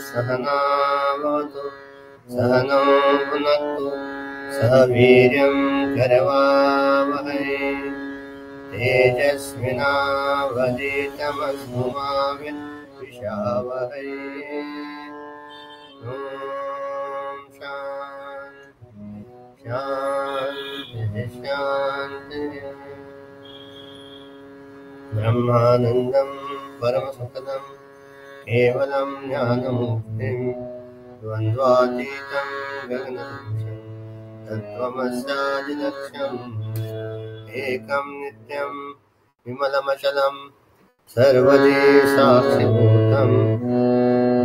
सहनावतु सहनौ भुनक्तु सह वीर्यं करवावहै तेजस्विनावधीतमस्तु मा विद्विषावहै। ॐ शान्ति शान्ति। ब्रह्मानन्दं परमसुखदं केवलं ज्ञानमुक्तिं द्वन्द्वातीतं गगनसदृशं तत्त्वमस्यादिलक्ष्यम् एकं नित्यं विमलमचलं सर्वदि साक्षिभूतं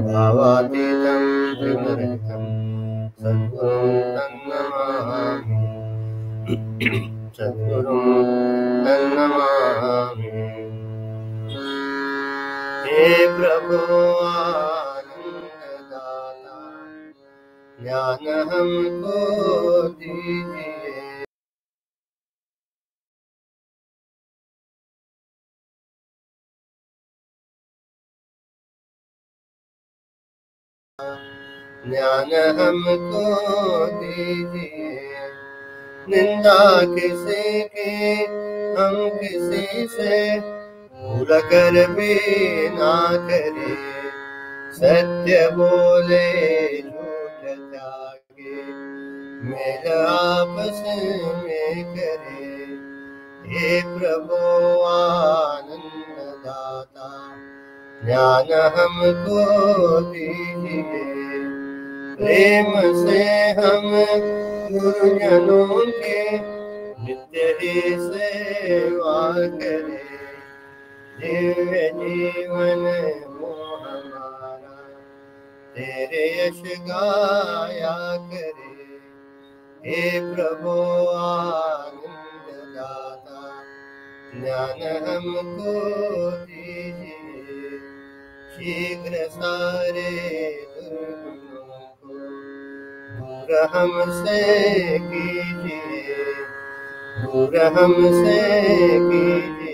भावातीतं त्रिगुणरहितं सद्गुरुं तन्नमामि सद्गुरुं तन्नमामि। हे प्रभो आनंददाता ज्ञान हमको दीजिए। ज्ञान हमको दीजिए। निंदा किसी की हम किसी से भूल कर भी ना करे। सत्य बोले झूठ त्यागे मेल आपस में करे। हे प्रभु आनंद दाता ज्ञान हमको दीजिए। प्रेम से हम गुरुजनों के नित्य ही सेवा करें। दिव्य जीवन हो हमारा तेरे यश गाया करे। हे प्रभु आनंद दाता ज्ञान हमको दीजिए। शीघ्र सारे दुर्गुणों को दूर हमसे कीजिए। दूर हमसे कीजिए।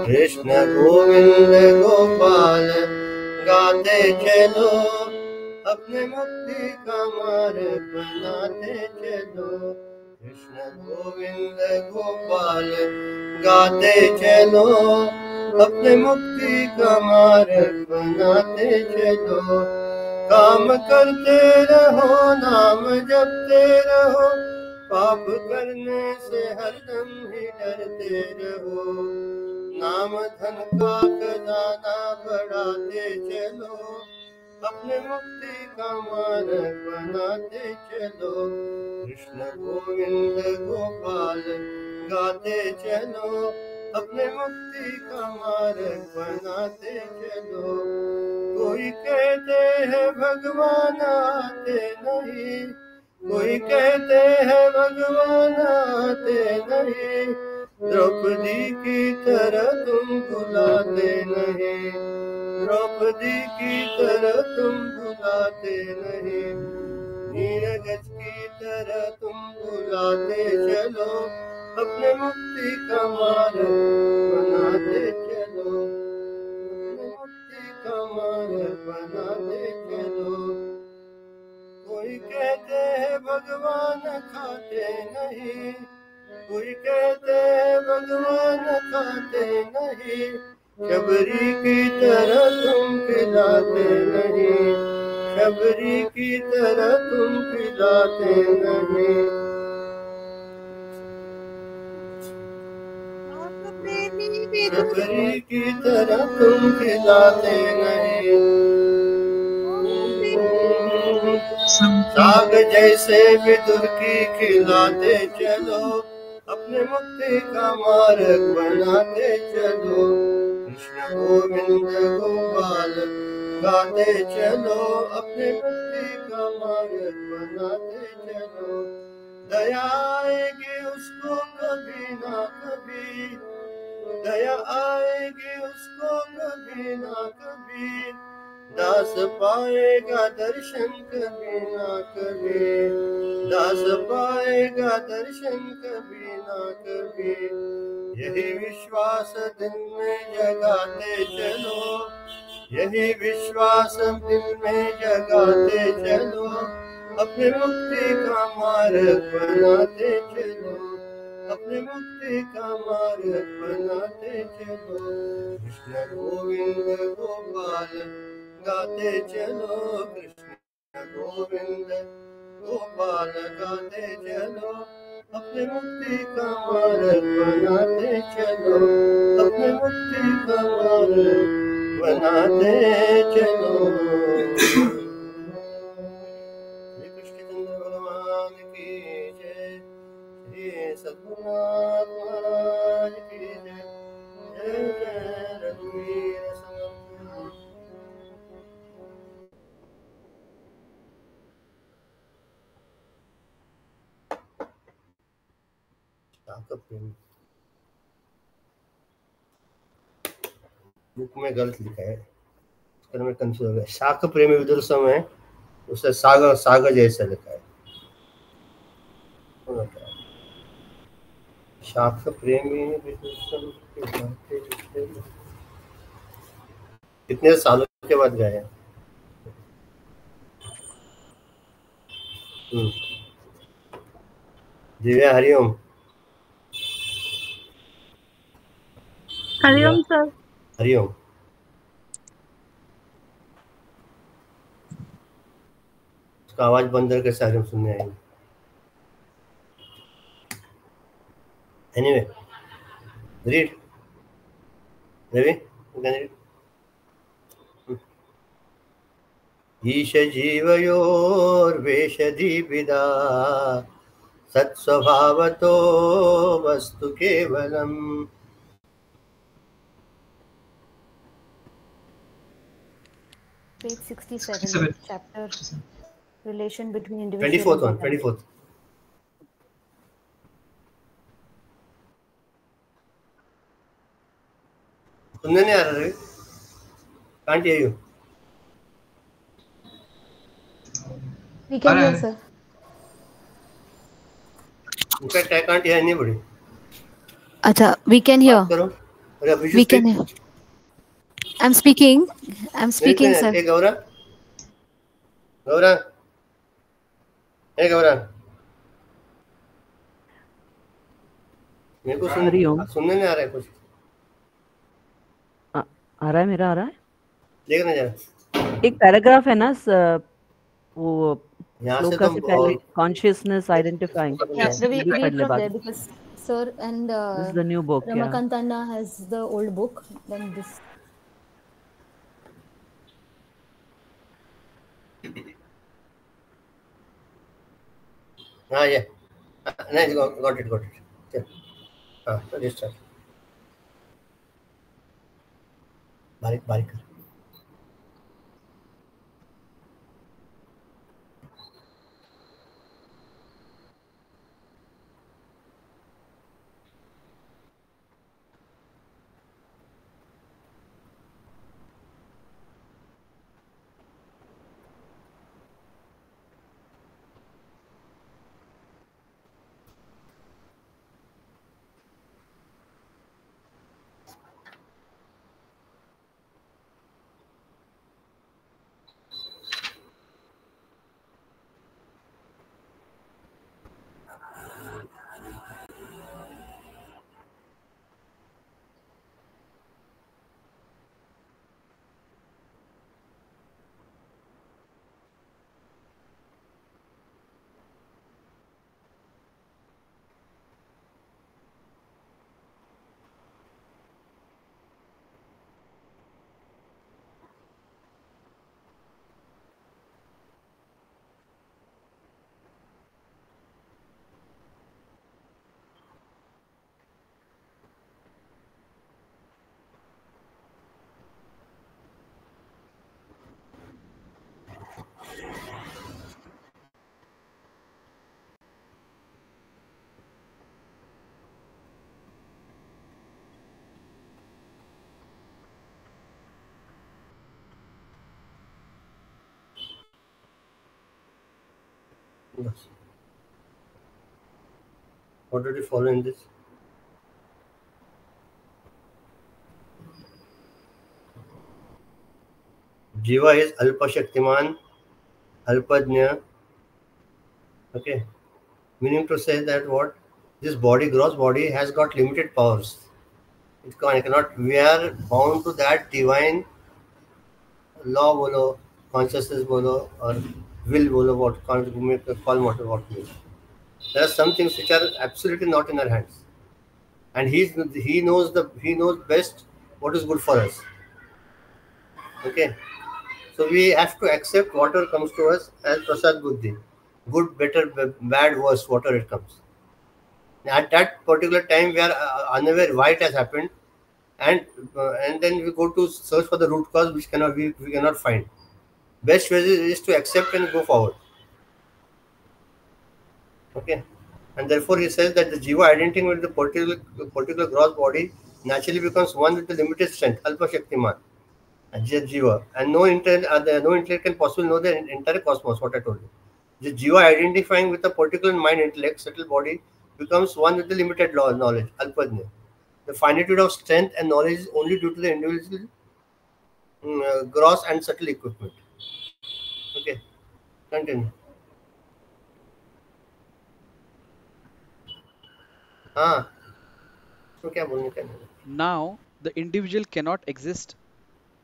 कृष्ण गोविंद गोपाल गाते चलो अपने मुक्ति का मार्ग बनाते चलो। कृष्ण गोविंद गोपाल गाते चलो अपने मुक्ति का मार्ग बनाते चलो। काम करते रहो नाम जपते रहो पाप करने से हरदम ही डरते रहो। नाम धन का खजाना बढ़ाते चलो अपने मुक्ति का मार्ग बनाते चलो। कृष्ण गोविंद गोपाल गाते चलो अपने मुक्ति का मार्ग बनाते चलो। कोई कहते हैं भगवान आते नहीं। कोई कहते हैं भगवान आते नहीं। द्रौपदी की तरह तुम बुलाते नहीं। द्रौपदी की तरह तुम बुलाते नहीं। नीरज की तरह तुम बुलाते चलो अपने मुक्ति का मार्ग बनाते चलो। अपने मुक्ति का मार्ग बनाते चलो। कोई कहते हैं भगवान खाते नहीं। कोई कहते हैं भगवान खाते नहीं। शबरी की तरह तुम खिलाते नहीं। शबरी की तरह तुम खिलाते नहीं। शबरी की तरह तुम खिलाते नहीं। साग जैसे विदुर की खिलाते चलो, अपने मुक्ति का मार्ग बनाते चलो। कृष्ण गोविंद गोपाल गाते चलो, अपने मुक्ति का मार्ग बनाते चलो। दया आएगी उसको कभी ना कभी, दया आएगी उसको कभी ना कभी। दास पाएगा दर्शन कभी ना कभी, दास पाएगा दर्शन कभी ना कभी। यही विश्वास दिल में जगाते चलो, यही विश्वास दिल में जगाते चलो। अपने मुक्ति का मार्ग बनाते चलो, अपने मुक्ति का मार्ग बनाते चलो। कृष्ण गोविंद गोपाल गाते चलो, कृष्ण गोविंद गोपाल गाते चलो। अपने मुक्ति का मार्ग बनाते चलो, अपने मुक्ति का मार्ग बनाते चलो। श्री कृष्ण चंद्र भगवान की जय, श्री सद्गुरुनाथ महाराज की जय। जय जय रघुवीर समर्थ। बुक में गलत लिखा है, इसका मैं कंफ्यूज हो गया। शाक प्रेमी विदुर सम है, उससे सागर सागर जैसा लिखा है। शाक प्रेमी विदुर सम कितने सालों के बाद गए हैं। दिव्या हरिओम। हरिओम सर। हरिओम। उसका आवाज बंद करके सारे सुनने आएंगे। Anyway read Ravi, you can read. ईश जीवयोर्वेषधिविदा सत्स्वभावतो वस्तु केवलम्। Page 67, chapter relation between individual 24th one, and 24th. सुनने नहीं आ रहा Ravi? Can't hear you. We can hear, sir. In fact, I can't hear anybody. Acha, we can hear. बात करो। अरे अभी We can hear. I'm speaking, sir. Hey Gaura, Gaura, hey Gaura, मेरे को सुनने नहीं आ रहा है कुछ। आ रहा है, मेरा आ रहा है। देखना जरा। एक पैराग्राफ है ना वो यहाँ से पहले consciousness identifying. Yeah, we read from there because sir and this is the new book. Ramakant Anna has the old book. Then this. हाँ ये नहीं, got it. चल हाँ तो डिस्चार्ज बारीक कर। Yes. What did you follow in this? Jiva is Alpa Shaktiman, Alpajna. Okay. Meaning to say that what this body, gross body, has got limited powers. It cannot. We are bound to that divine law, bolo, consciousness, bolo, or will, bolo, what call what will. There are some things which are absolutely not in our hands, and he knows best what is good for us. Okay, so we have to accept whatever comes to us as prasad buddhi, good, better, bad, worse, whatever it comes. At that particular time, we are unaware why it has happened, and then we go to search for the root cause, which we cannot find. Best way is to accept and go forward. Okay, and therefore he says that the jiva identity with the particular gross body naturally becomes one with the limited strength, alpa shaktiman, and jiva, and no intellect can possibly know the entire cosmos. What I told you, the jiva identifying with a particular mind, intellect, subtle body becomes one with the limited knowledge, alpajna. The finitude of strength and knowledge is only due to the individual gross and subtle equipment. Okay, continue. हाँ, तो क्या बोलने का है? Now, the individual cannot exist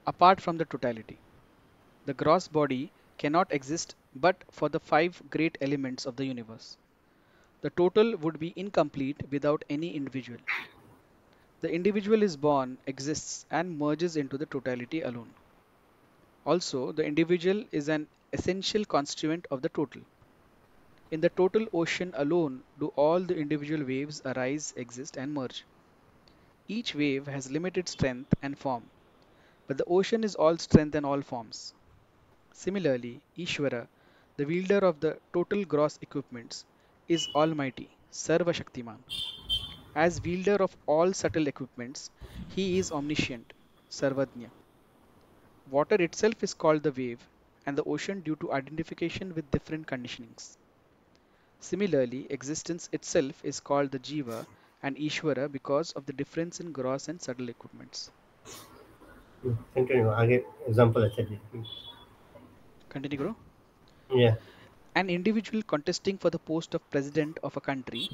apart from the totality. The gross body cannot exist but for the five great elements of the universe. The total would be incomplete without any individual. The individual is born, exists, and merges into the totality alone. Also, the individual is an essential constituent of the total. In the total ocean alone do all the individual waves arise, exist, and merge. Each wave has limited strength and form, but the ocean is all strength and all forms. Similarly, Ishvara, the wielder of the total gross equipments, is almighty, Sarva Shaktiman. As wielder of all subtle equipments, he is omniscient, Sarvajna. Water itself is called the wave, and the ocean due to identification with different conditionings. Similarly, existence itself is called the Jiva and Ishvara because of the difference in gross and subtle equipments. Continue. आगे example अच्छा जी. Continue, Guru. Yeah. An individual contesting for the post of president of a country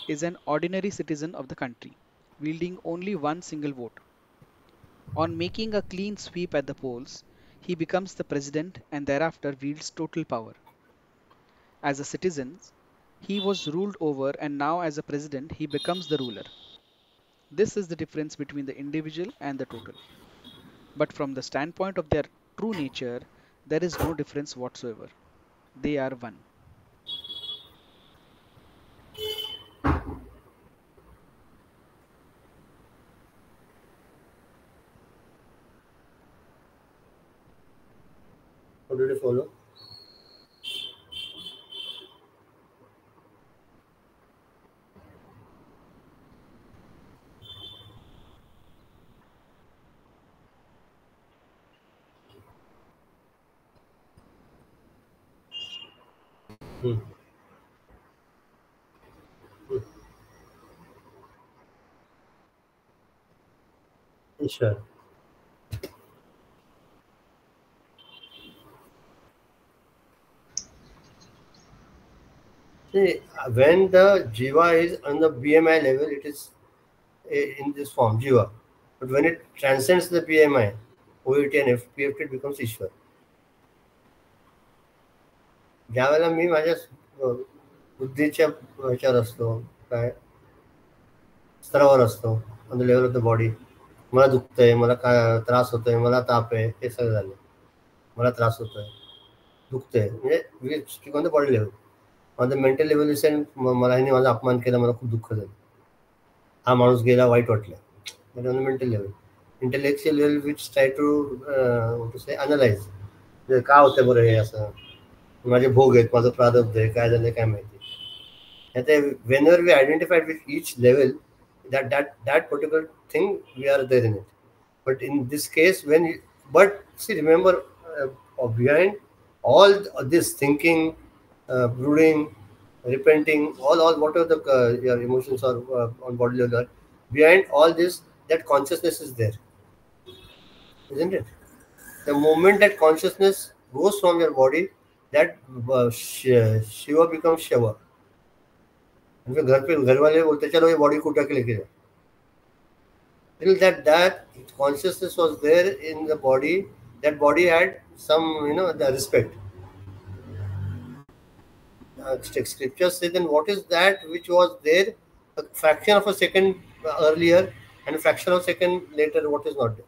is an ordinary citizen of the country, wielding only one single vote. On making a clean sweep at the polls, he becomes the president and thereafter wields total power. As a citizen, he was ruled over, and now as a president, he becomes the ruler. This is the difference between the individual and the total. But from the standpoint of their true nature, there is no difference whatsoever. They are one. How did you follow? Hmm. Sure. See, when the jiva is on the BMI level, it is in this form, jiva. But when it transcends the BMI, OET and FPFT, it becomes Ishwar. ज्यावेळेला मी माझ्या बुद्धीच्या ह्याच्यावर असतो, काय स्तरावर असतो, on the level of the body, मला दुखतंय, मला काय त्रास होतोय, मला ताप आहे, हे सगळं झालं. मला त्रास होतोय, दुखतंय, म्हणजे speak on the body level. On the mental level is मला ह्याने माझा अपमान केला, मला खूप दुःख झालं, हा माणूस गेला, वाईट वाटलं. On the mental level. Intellectual level which try to say analyse, का होतंय बरं हे असं, माझे भोग आहेत, माझं प्रारब्ध आहे, काय झालं काय माहिती. आता whenever we identified with each level, that particular thing, we are there in it. But in this case, but see, remember, behind all this thinking, brooding, repenting, all whatever the your emotions are on body level. Behind all this, that consciousness is there, isn't it? The moment that consciousness goes from your body, that Shiva becomes Shiva. And फिर घर वाले बोलते चलो ये body को उठा के लेके जाओ. Till that consciousness was there in the body, that body had some the respect. Scriptures say then what is that which was there a fraction of a second earlier and a fraction of a second later, what is not there?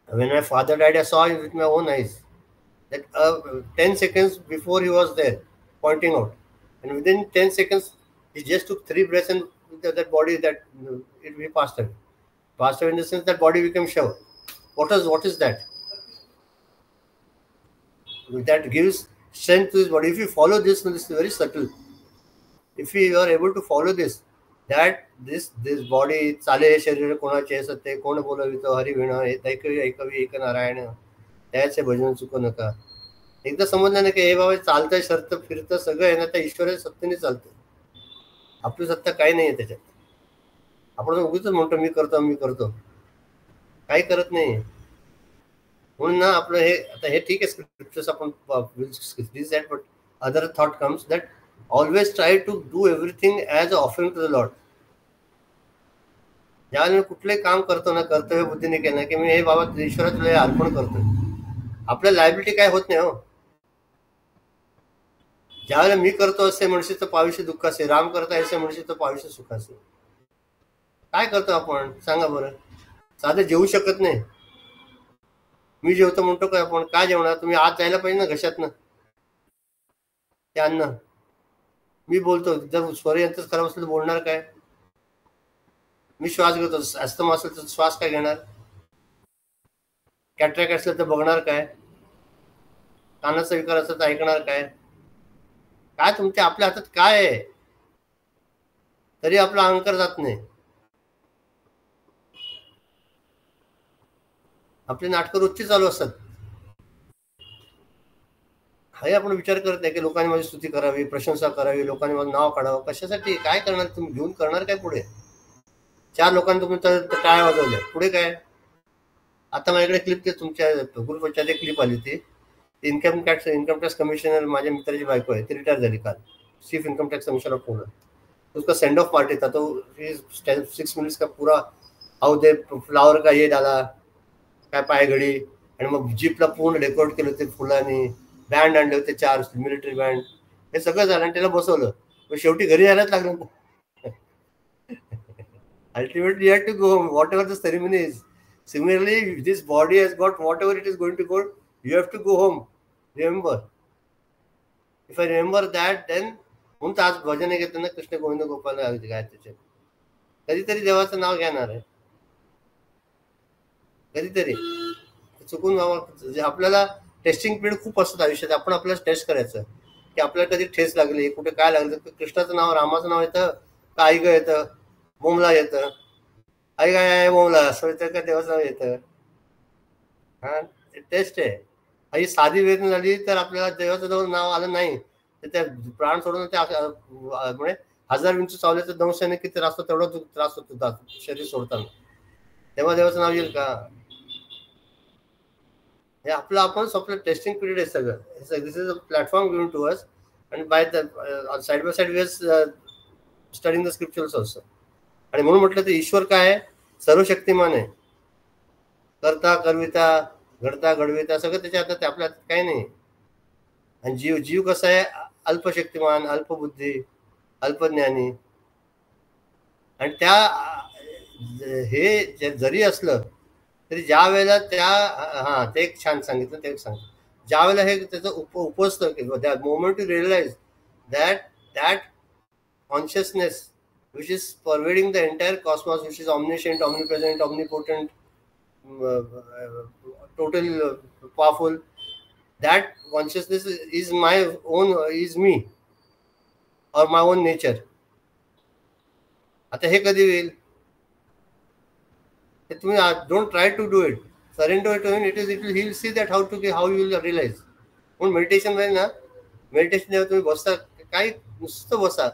When my father died, I saw him with my own eyes. That 10 seconds before he was there, pointing out. And within 10 seconds, he just took 3 breaths and that body, that he passed away. Passed away in the sense that body became Shiva. What is that? That gives strength to his body. If you follow this is very subtle. If you are able to follow this, that this body चाले हे शरीर कोणाचे सत्य कोण बोलवितो हरिविण ऐकवी ऐकवी एक नारायण त्याचे भजन चुकू नका. एकदा समजलं ना की हे बाबा चालतंय शर्त फिरतं सगळं आहे ना, त्या ईश्वराच्या सत्तेने चालतं. आपली सत्ता काही नाही आहे त्याच्यात. आपण उगीच म्हणतो मी करतो काही करत नाही. म्हणून ना आपलं हे आता हे ठीक आहे स्क्रिप्चर्स आपण but other thought comes that always try to do everything as a offering to the lord. ज्यावेळेला मी कुठलंही काम करतो ना कर्तव्य बुद्धीने केलं की मी हे बाबा ईश्वरा तुला हे अर्पण करतोय, आपल्या लायबिलिटी काय होत नाही. हो, ज्यावेळेला मी करतो असे म्हणशी तर पाविष्य दुःख असे, राम करता असे म्हणशी तर पाविष्य सुख असे. काय करतो आपण सांगा बरं? साधं जेवू शकत नाही. मी जेवतो म्हणतो काय आपण, काय जेवणार? तुम्ही आत जायला पाहिजे ना घशात ना ते अन्न. मी बोलतो, जर स्वरयंत्रच खराब असलं तर बोलणार काय? मी श्वास घेतो, अस्थमा असेल तर श्वास काय घेणार? कॅटरॅक्ट असलं तर बघणार काय? कानाचा विकार असला तर ऐकणार काय? काय तुमच्या आपल्या हातात काय आहे? तरी आपला अहंकार जात नाही. आपली नाटकं रोजची चालू असतात. हे आपण विचार करत नाही की लोकांनी माझी स्तुती करावी, प्रशंसा करावी, लोकांनी माझं नाव काढावं. कशासाठी? काय करणार तुम्ही? घेऊन करणार काय पुढे? 4 लोकांनी तुम्ही टाळ्या वाजवल्या, पुढे काय? आता माझ्याकडे क्लिप ते तुमच्या ग्रुपच्या क्लिप आली होती. इन्कम टॅक्स कमिशनर माझ्या मित्राची बायको आहे, ती रिटायर झाली काल, chief income tax commissioner of Pune. उसका सेंड ऑफ पार्टी था तो 6 मिनट्स का पूरा हाउ दे फ्लावर का ये डाला काय पायघडी, आणि मग जीपला पूर्ण डेकोरेट केलं होते फुलांनी, बँड आणले होते 4 मिलिटरी बँड, हे सगळं झालं आणि त्याला बसवलं. शेवटी घरी जायलाच लागलं. Ultimately you have to go home, whatever the ceremony is. Similarly, this body has got whatever it is going to go, you have to go home. Remember. If I remember that, then म्हणून आज भजन घेतो ना, कृष्ण गोविंद गोपाल गायचे. कधीतरी देवाचं नाव घेणार आहे, कधीतरी चुकून आपल्याला टेस्टिंग पिरियड खूप असतात आयुष्यात. आपण आपल्याला टेस्ट करायचं की आपल्याला कधी ठेस लागली, कुठे काय लागलं. कृष्णाचं नाव, रामाचं नाव येतं का आई ग येतं, बोमला येतं, आई काय बोमला असं येतं का देवाचं नाव येतं? हा टेस्ट आहे. ही साधी वेदना झाली तर आपल्याला देवाचं नाव आलं नाही तर त्या प्राण सोडून त्या म्हणजे 1000 विंचू चावल्याचं दंशाने किती त्रास होतो तेवढा त्रास होतो शरीर सोडताना. तेव्हा देवाचं नाव येईल का? हे आपलं आपलं टेस्टिंग पिरियड आहे सगळं. This is a platform given to us and by the side by side we are studying the scriptures also. आणि म्हणून म्हटलं तर ईश्वर काय आहे? सर्वशक्तिमान आहे. करता करविता घडता घडविता सगळं त्याच्या हातात, आपल्या हातात काही नाही. आणि जीव कसा आहे? अल्पशक्तिमान, अल्पबुद्धी, अल्पज्ञानी. आणि त्या हे जरी असलं तरी ज्या वेळेला त्या ते एक छान सांगितलं, ते एक सांगितलं, ज्या वेळेला हे त्याचं उपजतं की that moment to realise that consciousness which is pervading the entire cosmos, which is omniscient, omnipresent, omnipotent, total powerful. That consciousness is my own, is me or my own nature. आता हे कधी होईल? तुम्ही don't try to do it, surrender to him. It will he will see that how you will realize. म्हणून meditation मध्ये ना, meditation जेव्हा तुम्ही बसता, काही नुसतं बसा,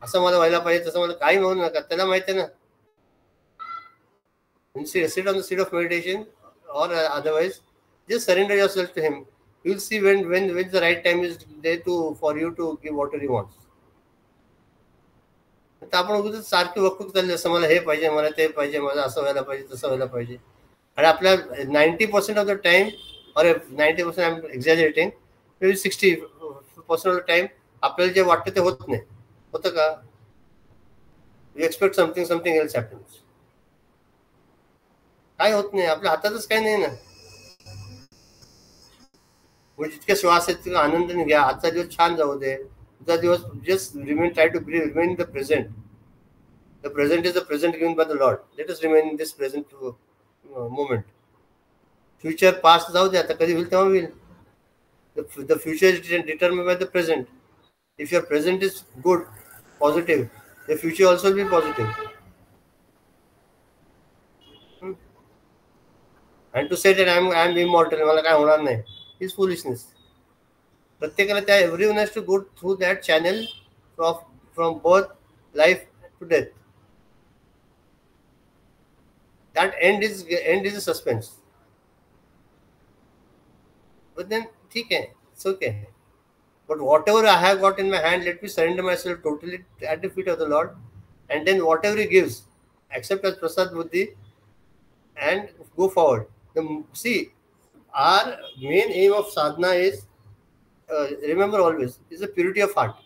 असं मला व्हायला पाहिजे तसं मला काही म्हणू नका, त्याला माहिती आहे ना. Sit on the seat of meditation or otherwise, just surrender yourself to him. You will see when the right time is there for you to give whatever he wants. तर आपण उगाच सारखी वक्तृत्व चालले, असं मला हे पाहिजे, मला ते पाहिजे, मला असं व्हायला पाहिजे, तसं व्हायला पाहिजे. आणि आपल्या 90% ऑफ द टाइम, और 90% I am exaggerating, 60% of the time आपल्याला जे वाटतं ते होत नाही. होतं का? You expect something else happens. काय होत नाही, आपल्या हातातच काही नाही ना. म्हणजे जितके श्वास आहेत तितके आनंदाने घ्या. आजचा दिवस छान जाऊ दे. तुझा दिवस just try to remain in the present. The present is the present given by the lord. Let us remain in this present moment. Future past जाऊ दे, आता कधी होईल तेव्हा होईल. The future is determined by the present. If your present is good, positive, the future also will be positive. And to say that I am immortal, मला काय होणार नाही, is foolishness. प्रत्येकाला त्या, everyone has to go through that channel from birth, life to death. That end is a suspense. But then ठीक है, it's okay. But whatever I have got in my hand, let me surrender myself totally at the feet of the Lord, and then whatever He gives, accept as prasad buddhi and go forward. See, our main aim of sadhana is, remember always, is the purity of heart.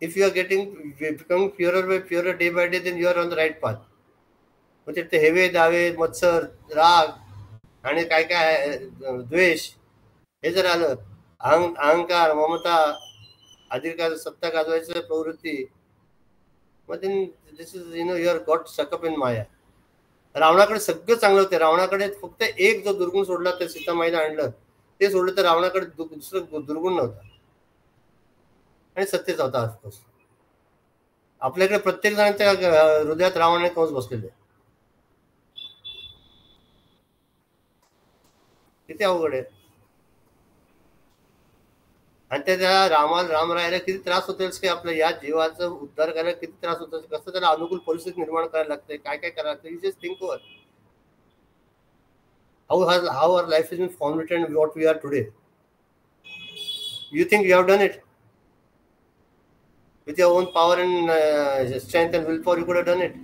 If you are becoming purer by purer day by day, then you are on the right path. म्हणजे ते हेवे दावे, मत्सर, राग आणि काय काय द्वेष, हे जर आलं, अहंकार, ममता, अधिकार, सत्ता गाजवायचं प्रवृत्ती, मग this is you are got suck up in maya. रावणाकडे सगळं चांगलं होतं. रावणाकडे फक्त एक जो दुर्गुण सोडला, तर सीतामाईला आणलं, ते सोडलं तर रावणाकडे दुसरं दुर्गुण नव्हता, आणि सत्यच होता. ऑफकोर्स आपल्याकडे प्रत्येक जणांच्या हृदयात रावणाने कंस बसलेले. किती अवघड आहे. आणि त्या रामरायाला किती त्रास होतो की आपल्या या जीवाचा उद्धार करायला किती त्रास होतो, कसं त्याला अनुकूल परिस्थिती निर्माण करायला लागते, काय काय करायला लागतं. You just think over how our life has been formed and what we are today. You think you have done it with your own power and strength and willpower? You could have done it,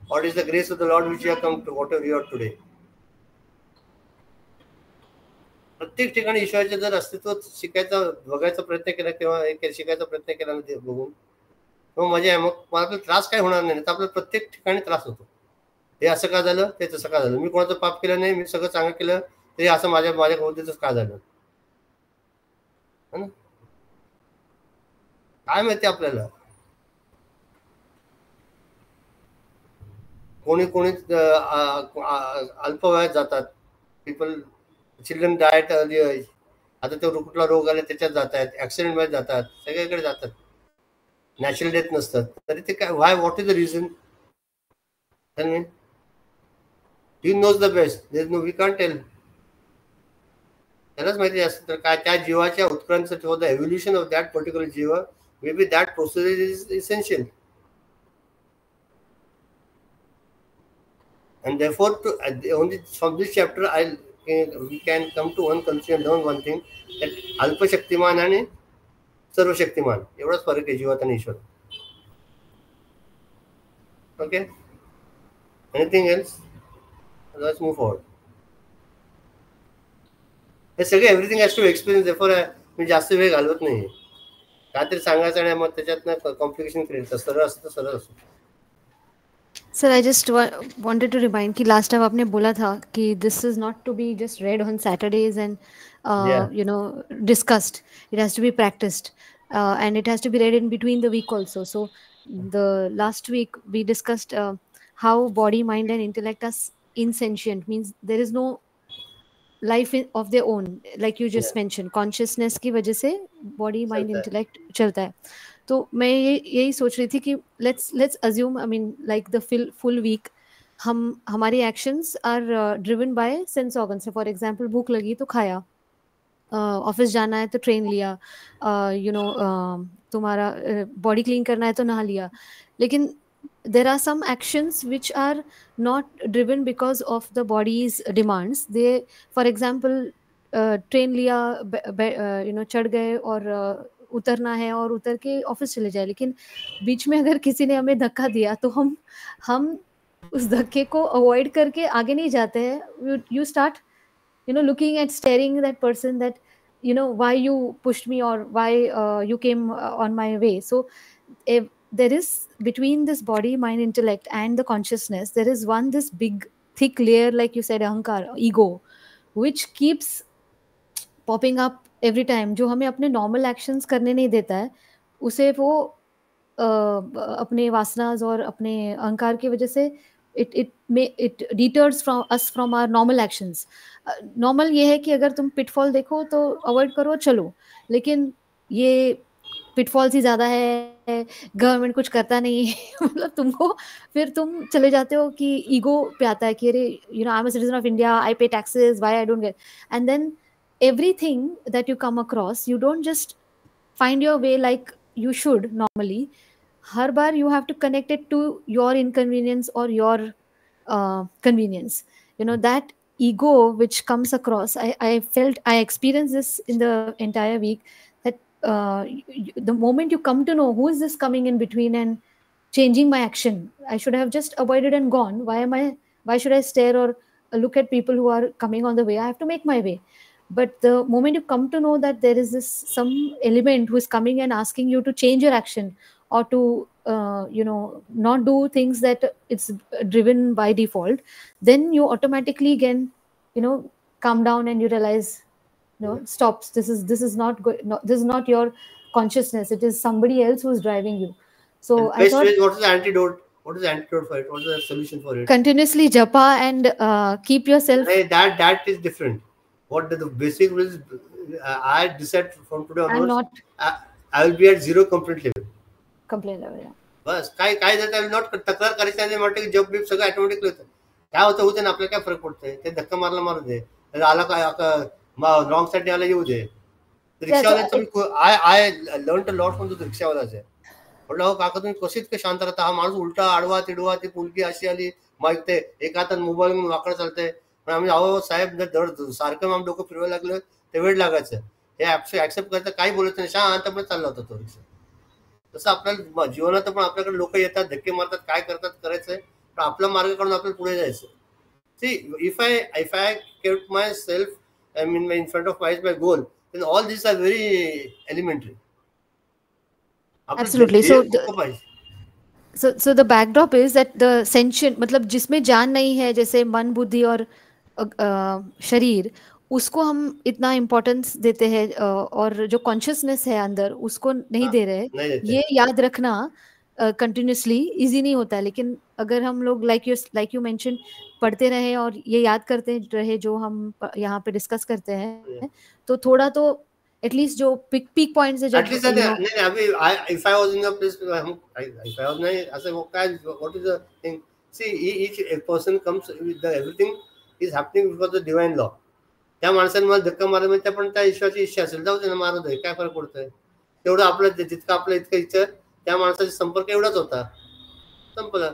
or it is the grace of the Lord which you have come to whatever you are today. प्रत्येक ठिकाणी ईश्वराचे जर अस्तित्व शिकायचा, बघायचा प्रयत्न केला किंवा शिकायचा प्रयत्न केला बघून, मग मजा आहे. मग मला आपल्याला त्रास काय होणार नाही. तर आपल्याला प्रत्येक ठिकाणी त्रास होतो. हे असं का झालं, ते तसं का झालं, मी कोणाचं पाप केलं नाही, मी सगळं चांगलं केलं, तरी असं माझ्या होतेच का झालं, काय माहिती आपल्याला. कोणी अल्प वयात जातात. People, children died early age. आता ते कुठला रोग आला त्याच्यात जात आहेत, ऍक्सिडेंट मध्ये जातात, सगळीकडे जातात, नॅचरल डेथ नसतात. तरी ते काय, why, what is the reason? He knows the best. We can't tell. त्यालाच माहिती असतं. तर काय त्या जीवाच्या उत्क्रांतीसाठी, for the evolution of that particular jiva, may be that process is essential. And therefore, only from this chapter, we can come to one conclusion, learn one thing, that अल्प शक्तिमान आणि सर्व शक्तिमान एवढाच फरक आहे जीवात आणि ईश्वर. Okay? Anything else? Let's move forward. हे सगळे everything has to experience. Therefore मी जास्त वेळ घालवत नाही. काहीतरी सांगायचं आणि मग त्याच्यातनं कॉम्प्लिकेशन क्रिएट करतं. सरळ असतं, सरळ असतं. Sir, I just wanted to remind कि last time आपने बोला था कि this is not to be just read on Saturdays and discussed. It has to be practiced, and it has to be read in between the week also. So the last week we discussed how body, mind, and intellect are insentient. Means there is no life of their own, like you just mentioned. Consciousness की वजह से body, mind, intellect चलता है. तो मैं यही सोच रही थी कि let's assume, I mean, like the full week हमारी actions are driven by sense organs. For example भूख लगी तो खाया, ऑफिस जाना है तो ट्रेन लिया, तुम्हारा बॉडी क्लीन करना है तो नहा लिया. लेकिन there are some actions which are not driven because of the body's demands. They, for example, train लिया, चढ़ गए और उतरना है और उतर के ऑफिस चले जाए, लेकिन बीच में अगर किसी ने हमें धक्का दिया तो हम उस धक्के को अवॉइड करके आगे नहीं जाते हैं. You start looking at staring that person, that why you pushed me or why you came on my way. So if there is between this body, mind, intellect and the consciousness, there is one this big thick layer, like you said, ahankar, ego, which keeps popping up every time, जो हमें अपने normal actions करने नहीं देता है. उसे वो अपने वासनास और अपने अहंकार की वजह से it deters from us from our normal actions. Normal ये है कि अगर तुम पिटफॉल देखो तो अवॉइड करो, चलो. लेकिन ये पिटफॉल्स ही ज्यादा है, गवर्नमेंट कुछ करता नहीं है मतलब तुमको फिर तुम चले जाते हो कि ईगो पे आता है कि अरे I am a citizen of India, I pay taxes, why I don't get. And then everything that you come across, you don't just find your way like you should normally. Her bar you have to connect it to your inconvenience or your convenience. That ego which comes across, I experienced this in the entire week, that the moment you come to know who is this coming in between and changing my action, I should have just avoided and gone. Why should I stare or look at people who are coming on the way? I have to make my way. But the moment you come to know that there is this some element who is coming and asking you to change your action or to not do things that it's driven by default, then you automatically again calm down and you realize stops, this is not this is not your consciousness, it is somebody else who is driving you. So I thought, what is the antidote? What is the antidote for it? What is the solution for it? Continuously japa and keep yourself. That is different. What the basic is, I decide from today onwards, I will be at zero complaint level. Yeah. बस काय जातं, I not तक्रार करायची आणि म्हणते की जब beep सगळं ऑटोमॅटिकली होतं. काय होतं ना, आपल्याला काय फरक पडतंय, ते धक्का मारू दे, आला काय रॉंग साईड आला येऊ दे. रिक्षावाल्याचं I learn a lot from the रिक्षावालाच आहे. म्हटलं हो काका तुम्ही कसे इतकं शांत राहता, हा माणूस उलटा आडवा तिडवा, ती मुलगी अशी आली मागते, एक हातात मोबाईल म्हणून वाकडं चालतंय. पण आम्ही अहो साहेब सारखं आम्ही डोकं फिरवायला लागलं ते वेळ लागायचं. हे ऍक्सेप्ट करायचं, काही बोलायचं नाही, शांतपणे चालला होता तो रिक्षा. तसं आपल्याला जीवनात पण आपल्याकडे लोक येतात, धक्के मारतात, काय करतात करायचंय, पण आपला मार्ग काढून आपल्याला पुढे जायचं. See if I kept myself, I mean in front of my goal, then all these are very elementary. Absolutely. So the backdrop is that the sentient, मतलब जिसमें जान नहीं है, जैसे मन, बुद्धि और शरीर, उसको हम इतना इम्पोर्टेंस देते हैं, और जो कॉन्शियसनेस है अंदर उसको नहीं दे रहे. ये याद रखना कंटिन्यूसली इजी नहीं होता है. लेकिन अगर हम लोग लाइक यू मेंशन पढ़ते रहे और ये याद करते रहे जो हम यहाँ पे डिस्कस करते हैं, तो थोड़ा तो एटलीस्ट जो पीक पॉइंट्स है, जब अभी if I was in a place, if I was नहीं ऐसे वो क्या, what is the thing, see each person comes with everything is happening because of the divine law. त्या माणसाने मला धक्का मारला म्हणजे पण त्या ईश्वराची इच्छा असेल, जाऊ त्यांना मारू दे, काय फरक पडतोय. तेवढं आपलं जितकं आपलं इतकं इच्छा, त्या माणसाचा संपर्क एवढाच होता, संपला.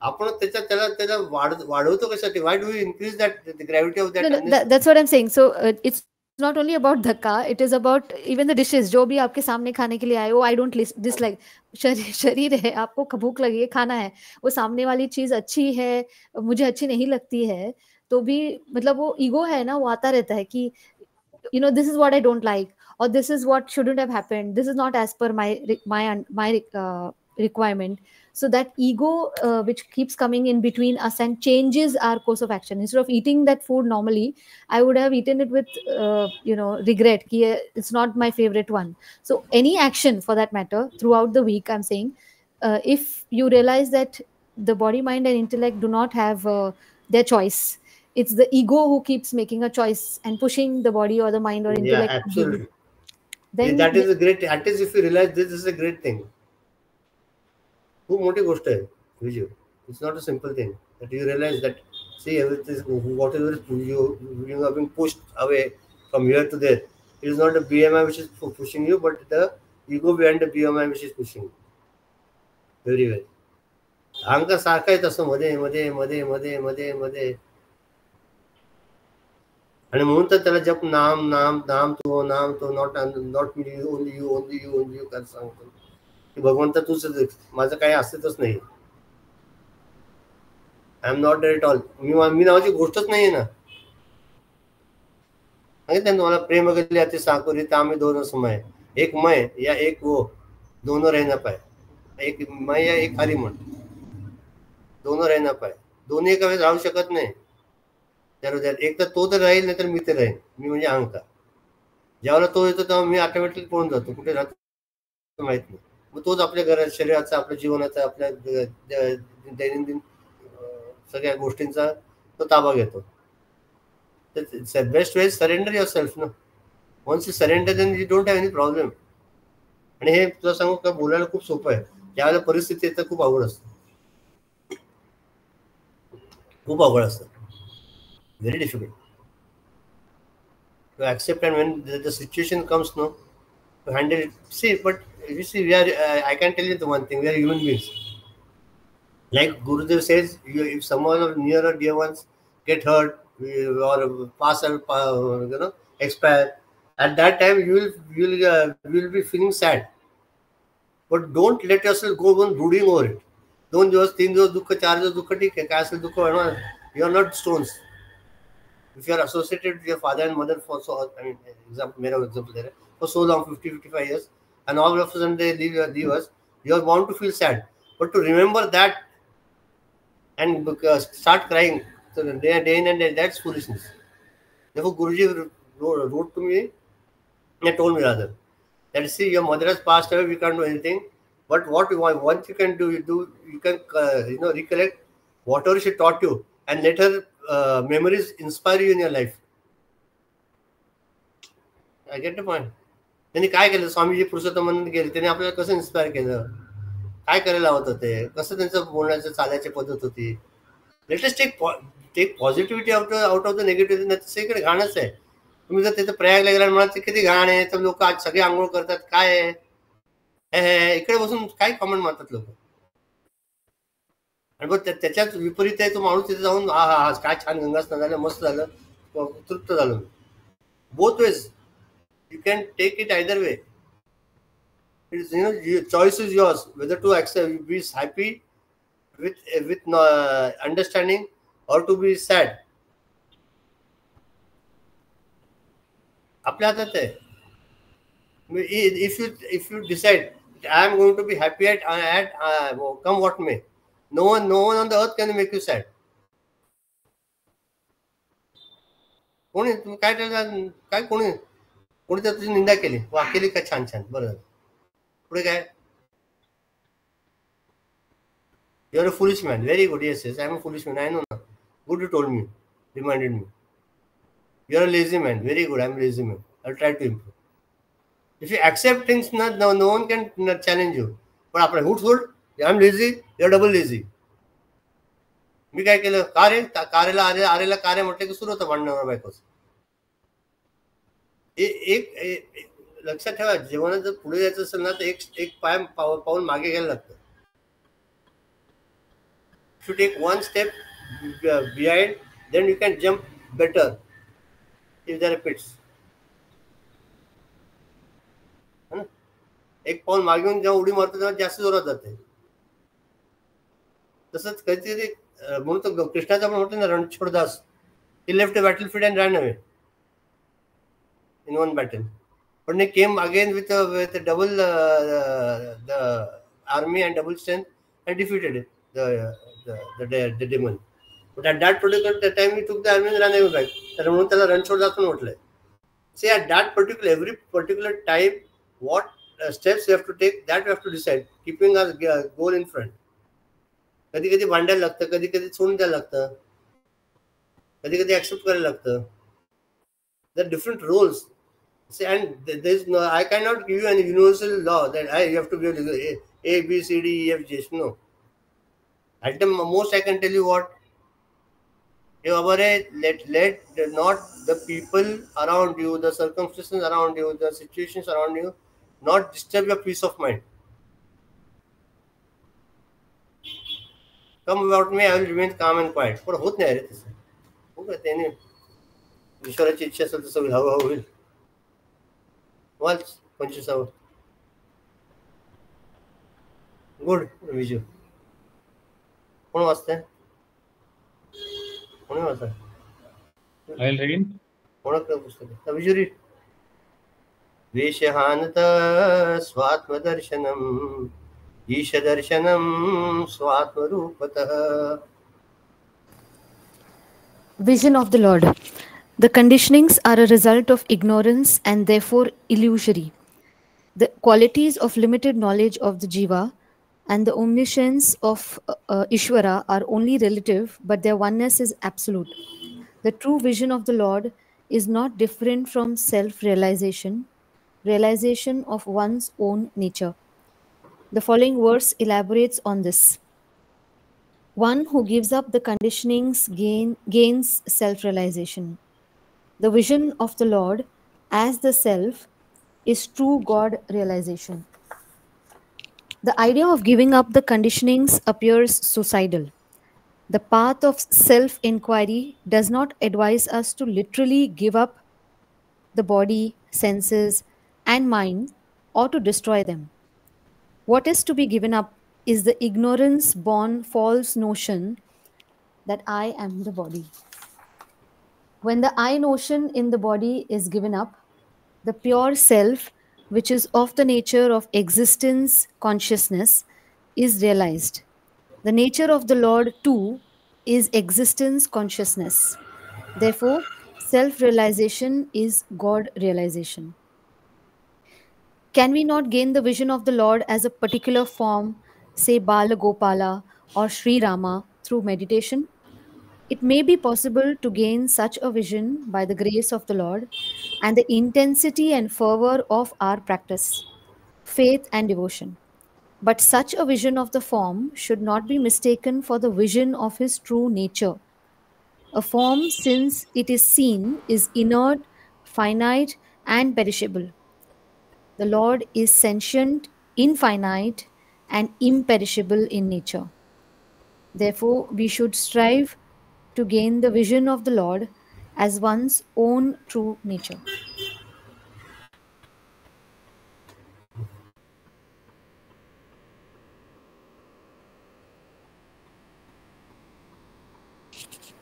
आपण त्याला वाढवतो कशासाठी? Why do we increase that the gravity of that? That's what I'm saying. So it's not only about धक्का, it is about even the dishes जो भी आपके सामने खाने के लिए आए, वो I don't dislike. शरीर है, आपको भूख लगी है, खाना है, वो सामने वाली चीज अच्छी है, मुझे अच्छी नहीं लगती है, तो भी मतलब वो ईगो है ना, वो आता रहता है कि this is what I don't like, or this is what shouldn't have happened, this is not as per my requirement. So that ego which keeps coming in between us and changes our course of action. Instead of eating that food normally, I would have eaten it with regret ki it's not my favorite one. So any action for that matter throughout the week, I'm saying, if you realize that the body, mind and intellect do not have their choice, it's the ego who keeps making a choice and pushing the body or the mind or intellect. Yeah, absolutely. Then that is a great, at least if you realize this is a great thing. खूप मोठी गोष्ट आहे Vijay. It's not a simple thing. That you realize that, see, everything, whatever you have been pushed away from here to there, it is not the BMI which is pushing you, but the ego behind the BMI which is pushing you. Very well. अंक सारखा आहे तसं मध्ये मध्ये मध्ये मध्ये मध्ये मध्ये. आणि म्हणून तर त्याला जप नाम नाम नाम तो नॉट मी ओनली यू कर सांगतो की भगवंत तूच, माझं काही अस्तित्वच नाही. I am not at all. मी नावाची गोष्टच नाहीये ना. सांगितलं तुम्हाला, प्रेम गेली अति साकुरी आम्ही दोनों समय, एक मैं या एक वो, दोनों रह ना पाए. एक मैं या एक हरी म्हण, दोनों रह ना पाए. दोन्ही एका वेळेस राहू शकत नाही. एक तर तो तर राहील, नाही तर मी तर राहील. मी म्हणजे अहंकार. ज्यावेळेला तो येतो तेव्हा मी ऑटोमॅटिक पळून जातो, कुठे राहतो माहित नाही. मग तोच आपल्या घरात, शरीराचा, आपल्या जीवनाचा, आपल्या दैनंदिन सगळ्या गोष्टींचा तो ताबा घेतो. Best way surrender yourself ना. Once you surrender then you don't have any problem. आणि हे तुला सांगू का, बोलायला खूप सोपं आहे. ज्यावेळेला परिस्थिती येतं खूप अवघड असतं, खूप अवघड असतं. Very difficult to accept, and when the situation comes, no, to handle it. See, but you see, we are. I can tell you the one thing: we are human beings. Like Gurudev says, if someone of near or dear ones get hurt or pass or expire, at that time you will be feeling sad. But don't let yourself go on brooding over it. 2 दिवस 3 दिवस दुःख, 4 दिवस दुःख, ठीक आहे, काय असेल दुःख होणार. You are not stones. If you are associated with your father and mother for so, I mean, example there, for so long, 50-55 years, and all of a sudden they leave us, you are bound to feel sad. But to remember that and start crying so day in and day, that's foolishness. Therefore, Guruji wrote to me, and told me rather, that see, your mother has passed away, we can't do anything. But what once you can do, you can recollect whatever she taught you, and let her memories inspire you in your life. I get the point. त्यांनी काय केलं, स्वामीजी पुरुषोत्तम गेले, त्यांनी आपल्याला कसं inspire केलं, काय करायला हवं होते, कसं त्यांचं बोलण्याचं चालायची पद्धत होती. Let us take positivity out of the negativity. नाही सगळीकडे घाणच आहे. तुम्ही जर तिथं प्रयागला गेला म्हणाल ते किती घाण आहे, तर लोक आज सगळे आंघोळ करतात, काय आहे, इकडे बसून काय कमेंट मारतात लोक. आणि मग त्याच्याच विपरीत आहे तो माणूस तिथे जाऊन हा काय छान गंगा स्नान झालं, मस्त झालं, तृप्त झालं. Both ways you can take it either way. Choice is yours whether to accept, be happy with understanding, or to be sad. आपल्या हातात आहे. If you decide I am going to be happy at come what may, no one on the earth can make you sad. कोणी तुम्ही काय कोणी तर तुझी निंदा केली, वा केली का, छान बरं, पुढे काय, you are a foolish man. Very good. Yes I am a foolish man. I know ना. Good, you told me, reminded me. You are a lazy man. Very good. I am lazy man. I try to improve. If you accept things, no one can challenge you. पण आपण हुट I am lazy, you are double lazy. मी काय केलं, आरेला कारे म्हटलं की सुरू होतं भांडणावर बायकोच. एक लक्षात ठेवा, जीवनात जर पुढे जायचं असेल ना, तर एक पाऊल मागे घ्यायला लागतं. If you take one step behind, then you can jump better if there are pits. एक पाऊल मागे घेऊन जेव्हा उडी मारतो तेव्हा जास्त जोरात जाते. तसंच कधीतरी म्हणून तो कृष्णाचा पण म्हटलं ना, Ranchhoddas, he left the battlefield and ran away in one battle, but they came again with a double the army and double strength and defeated it, the demon. But at that particular time he took the army and ran away back. तर म्हणून त्याला रणछोडदास पण म्हटलंय. See, at that every particular time, what steps you have to take, that you have to decide, keeping our goal in front. कधी कधी भांडायला लागतं, कधी कधी सोडून द्यायला लागतं, कधी कधी ऍक्सेप्ट करायला लागतं. There are different roles. See, and there's no, I cannot give you an universal law that you have to be able to A, B, C, D, E, F, G. No. At the most, I can tell you what Let not the people around you, the circumstances around you, the situations around you, not disturb your peace of mind. Come about me, I will remain calm and quiet. पण होत नाही रे तसं. हो त्याने ईश्वराची इच्छा असेल तसं होईल, हळूहळू होईल. वाच 25. गुड विजू. कोण वाचतंय? कोणी वाचतंय? I'll read. कोणाकडे पुस्तक? विजू रीड. वेशहानत स्वात्मदर्शनम् ईशदर्शनम् स्वात्मरूपतः. Vision of the Lord. The conditionings are a result of ignorance and therefore illusory. The qualities of limited knowledge of the Jiva and the omniscience of Ishvara are only relative, but their oneness is absolute. The true vision of the Lord is not different from self-realization, realization of one's own nature. The following verse elaborates on this. One who gives up the conditionings gains self-realization. The vision of the Lord as the self is true God realization. The idea of giving up the conditionings appears suicidal. The path of self-inquiry does not advise us to literally give up the body, senses, and mind or to destroy them. What is to be given up is the ignorance-born false notion that I am the body. When the I notion in the body is given up, the pure self, which is of the nature of existence consciousness, is realized. The nature of the Lord too is existence consciousness. Therefore, self-realization is God realization. Can we not gain the vision of the Lord as a particular form, say Bala Gopala or Sri Rama, through meditation? It may be possible to gain such a vision by the grace of the Lord and the intensity and fervor of our practice, faith and devotion. But such a vision of the form should not be mistaken for the vision of his true nature. A form, since it is seen, is inert, finite, and perishable. The Lord is sentient, infinite, and imperishable in nature. Therefore, we should strive to gain the vision of the Lord as one's own true nature.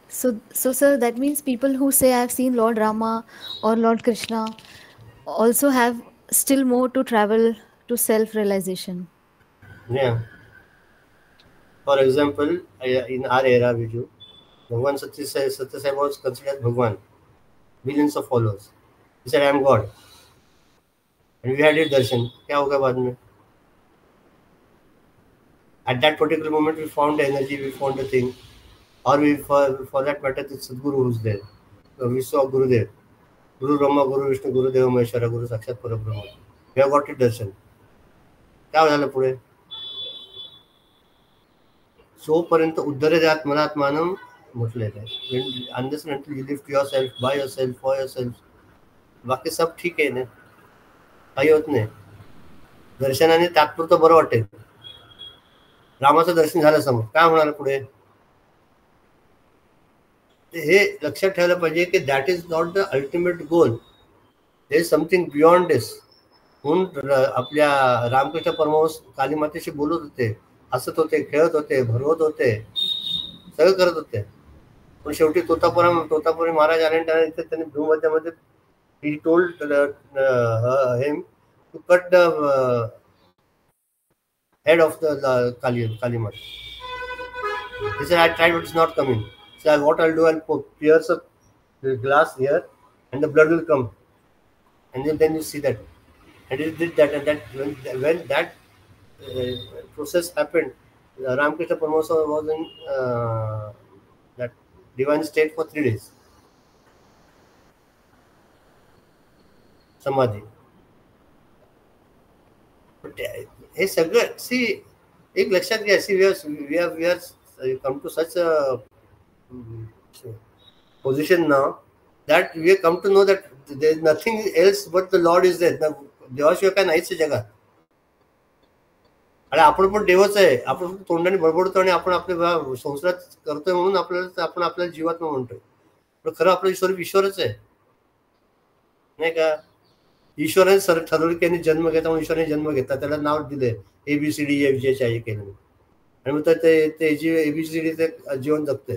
So sir, that means people who say I've seen Lord Rama or Lord Krishna also have still more to travel to self-realization. Yeah. For example, in our era, Viju, Bhagwan Satya Sai was considered Bhagwan. Millions of followers. He said, I am God. And we had his darshan. क्या होगा बाद में? At that particular moment, we found the energy, we found the thing. Or we, for that matter, the Sadguru who's there. So we saw Gurudev. Guru Brahma, Guru Vishnu, Guru Deva Maheshwara, Guru Sakshat Parabrahma. We have got it darshan. क्या झालं पुढे? जोपर्यंत उद्धरेदात मनात्मानं म्हटलेलं आहे. Unless and until you lift yourself, by yourself, for yourself, बाकी सब ठीक आहे ना, काही होत नाही. दर्शनाने तात्पुरतं बरं वाटेल. रामाचं दर्शन झालं समोर, काय होणार पुढे? हे लक्षात ठेवायला पाहिजे की that is not the ultimate goal. There is something beyond this. म्हणून आपल्या रामकृष्ण परमहंस कालीमातेशी बोलत होते, हसत होते, खेळत होते, भरवत होते, सगळं करत होते. पण शेवटी तोतापुरी महाराज आले आणि त्यांनी भूमध्यामध्ये he told him to cut the head of the Kalimat. He said, I tried, but it's not coming. So what I'll do, I'll pierce the glass here and the blood will come. And then you see that. And he did that, and that when that process happened, Ramakrishna Paramahansa was in that divine state for 3 days. Samadhi. But हे सगळं सी एक लक्षात घ्या. See we are come to such a position now that we have come to know that there is nothing else but the Lord is there. देवाशिवाय काय नाहीच आहे जगात. आणि आपण पण देवच आहे. आपण तोंडाने बडबडतो आणि आपण आपल्या संसारात करतोय म्हणून आपण आपल्या जीवात म्हणतोय. पण खरं आपलं ईश्वरच आहे नाही का. ईश्वराने सर ठरवलं की यांनी जन्म घेता म्हणून ईश्वराने जन्म घेतला, त्याला नाव दिले ABCD FGH केलं आणि मग ते ABCD ते जीवन जगते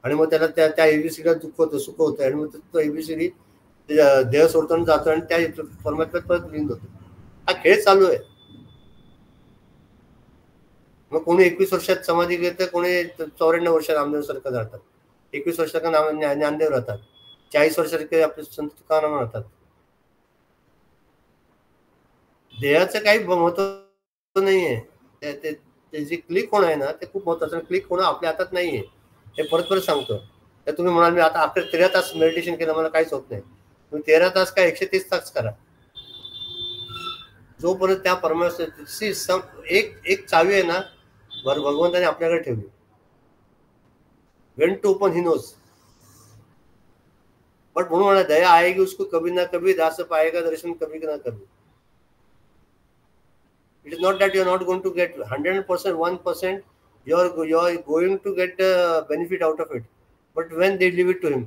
आणि मग त्याला त्या ABCD ला दुःख होतं, सुख होतं आणि मग तो ABCD देह सोडतो जातो आणि त्या परमात्म्यात परत लिंग होतो. हा खेळ चालू आहे. मग कोणी 21 वर्षात समाधी घेतं, कोणी 94 वर्षात नामदेव सारखं जातात, 21 वर्षात ज्ञानदेव राहतात, 40 वर्षात आपले संत तुकाराम राहतात. देहाचं काही महत्व नाहीये. ते जे क्लिक होणं आहे ना ते खूप महत्वाचं. क्लिक होणं आपल्या हातात नाहीये, हे परत सांगतो. तर तुम्ही म्हणाल मी आता 13 तास मेडिटेशन केलं मला काहीच होत नाही. तुम्ही 13 तास काय 130 तास करा. जोपर्यंत त्या परमेश्वर एक चावी आहे ना भगवंताने आपल्याकडे ठेवली. When to open he knows. But म्हणून म्हणा दया आएगी उसको कभी ना कभी, दास पाएगा दर्शन कभी ना कभी. It is not that you are not going to get 100%, 1%. You are going to get benefit out of it. But when they leave it to him.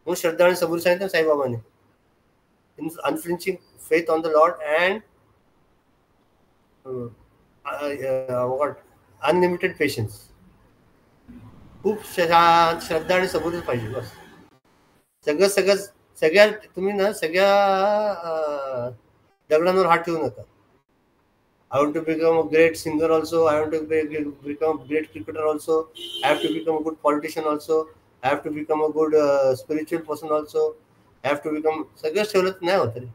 म्हणून श्रद्धा आणि सबूर सांगितलं साईबाबाने. Unflinching faith on the Lord and unlimited patience. खूप श्रद्धा आणि सबूर पाहिजे. बस सगळ्या तुम्ही ना सगळ्या दगडांवर हात ठेवू नका. I want to become a great singer also. I want to become a great cricketer also. I have to become a good politician also. I have to become a good spiritual person also. I have to become. सगळंच ठेवलं नाही होत रे.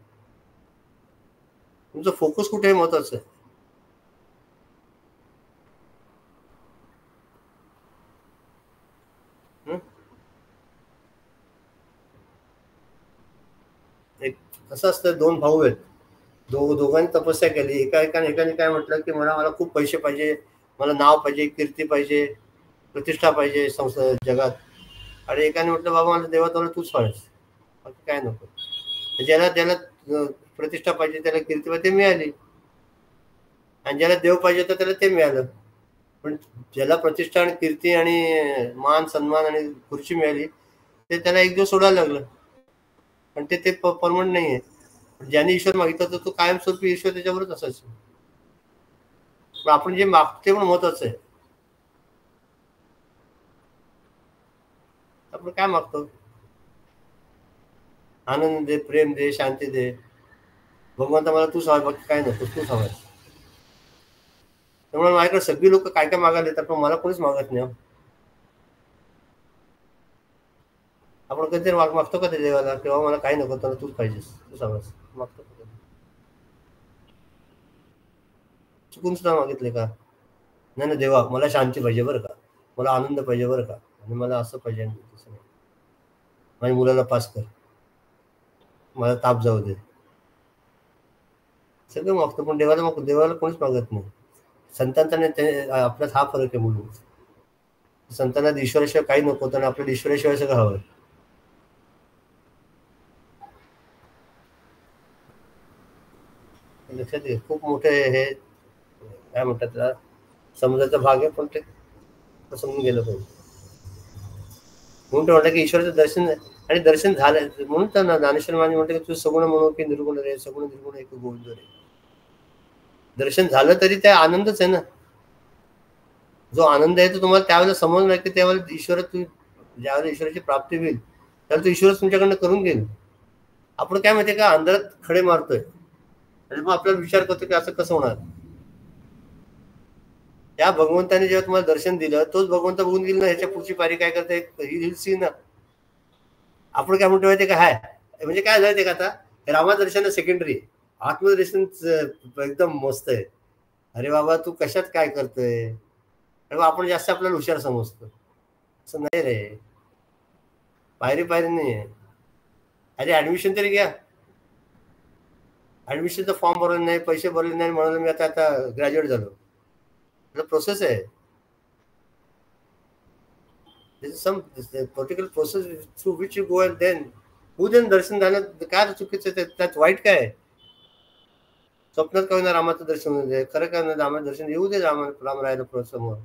तुमचं focus कुठे महत्वाचं आहे. कसं असतं, दोन भाऊ आहेत, दोघांनी तपस्या केली. एकाने काय म्हटलं की मला खूप पैसे पाहिजे, मला नाव पाहिजे, कीर्ती पाहिजे, प्रतिष्ठा पाहिजे जगात. आणि एकाने म्हटलं बाबा मला देवा तुला तूच पाहिजे, बाकी काय नको. ज्याला प्रतिष्ठा पाहिजे, त्याला कीर्ती पाहिजे, ते मिळाली. आणि ज्याला देव पाहिजे तर त्याला ते मिळालं. पण ज्याला प्रतिष्ठा आणि कीर्ती आणि मान सन्मान आणि खुर्ची मिळाली ते त्याला एक दिवस सोडायला लागलं. पण ते परमनंट नाही आहे. ज्याने ईश्वर मागितलं तर तो कायमस्वरूपी ईश्वर त्याच्यावरच असायचं. पण आपण जे मागतो ते पण महत्वाचं आहे. आपण काय मागतो? आनंद दे, प्रेम दे, शांती दे. भगवंता मला तूच हवाय, बाकी काय नको, तूच हवाय. त्यामुळे माझ्याकडे सगळी लोक काय मागायला येतात, पण मला कोणीच मागत नाही. आपण कधीतरी मागतो का ते देवाला किंवा मला काही नको तर तूच पाहिजेस, तूच हवास मागतो का? चुकून सुद्धा मागितले का? नाही देवा मला शांती पाहिजे बरं का, मला आनंद पाहिजे बरं का, आणि मला असं पाहिजे, माझ्या मुलाला पास कर, मला ताप जाऊ दे. सगळं मागतो पण देवाला कोणीच मागत नाही. संतांचा आपल्यात हा फरक आहे. म्हणून संतांना ईश्वराशिवाय काही नको आणि आपल्याला ईश्वराशिवाय सगळं हवं. लक्षात घे, खूप मोठे हे काय म्हणतात त्याला समुद्राचा भाग आहे, पण ते समजून गेलं पाहिजे. म्हणून ते म्हणतात की ईश्वराचं दर्शन, आणि दर्शन झालं म्हणून तर ज्ञानेश्वर महाराज म्हणतात की तू सगुण म्हणू की निर्गुण रे, सगुण निर्गुण एक गोविंद रे. दर्शन झालं तरी त्या आनंदच आहे ना. जो आनंद आहे तो तुम्हाला त्यावेळेला समजणार की त्यावेळेला ईश्वर, ज्यावेळेला ईश्वराची प्राप्ती होईल त्यावेळेला तो ईश्वरच तुमच्याकडनं करून घेईल. आपण काय माहितीये का, अंधारात खडे मारतोय आणि मग आपल्याला विचार करतो की असं कसं होणार. त्या भगवंताने जेव्हा तुम्हाला दर्शन दिलं तोच भगवंत बघून गेल ना ह्याच्या पुढची पारी काय करते ही सी ना. आपण काय म्हणतो माहिती का, हाय म्हणजे काय झालं ते का, आता रामदर्शन सेकंडरी, आत्मदर्शन एकदम मस्त आहे. अरे बाबा तू कशात काय करतोय, आपण जास्त आपल्याला हुशार समजतो. असं नाही रे, पायरी नाही आहे. अरे ऍडमिशन तरी घ्या. ऍडमिशनचा फॉर्म भरला नाही, पैसे भरले नाही, म्हणून मी आता ग्रॅज्युएट झालो. प्रोसेस आहे. This is some particular process through which you go, and then who then दर्शन झालं काय चुकीचं त्यात वाईट काय आहे? स्वप्नात का होईना रामाचं दर्शन होऊ दे, खरं का रामाचं दर्शन येऊ दे, राम राहायला समोर.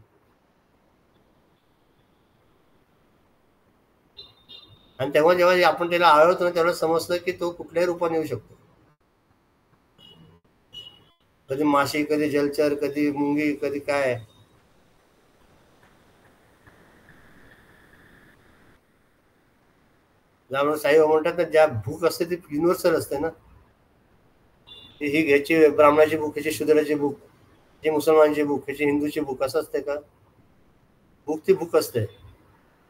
आणि तेव्हा जेव्हा आपण त्याला आळवतो ना तेव्हा समजतं की तो कुठल्याही रूपाने येऊ शकतो. कधी माशी, कधी जलचर, कधी मुंगी, कधी काय. त्यामुळे साईबाबा म्हणतात ना ज्या भूक असते ती युनिव्हर्सल असते ना. ही घ्यायची ब्राह्मणाची भूक, ह्याची शूद्राची भूक, ह्याची मुसलमानची भूक, ह्याची हिंदूची भूक, असं असते का? भूक ती भूक असते.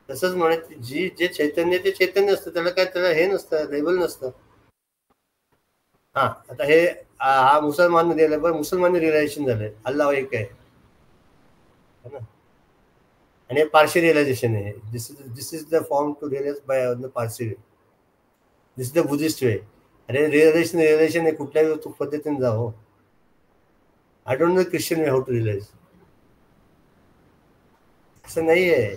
तसंच म्हणत जे चैतन्य ते चैतन्य असतं, त्याला हे नसतं, लेबल नसतं. हा आता हे हा मुसलमान दिलं, बरं मुसलमान रिअलायझेशन झालंय अल्लाह एक आहे ना, आणि हे पारशी रिअलायझेशन आहे. This is the form to realize by the Parsi way. This is the Buddhist way. अरे रिअलायझेशन हे कुठल्याही पद्धतीने जावं. I don't know Christian way how to realize. असं नाही आहे.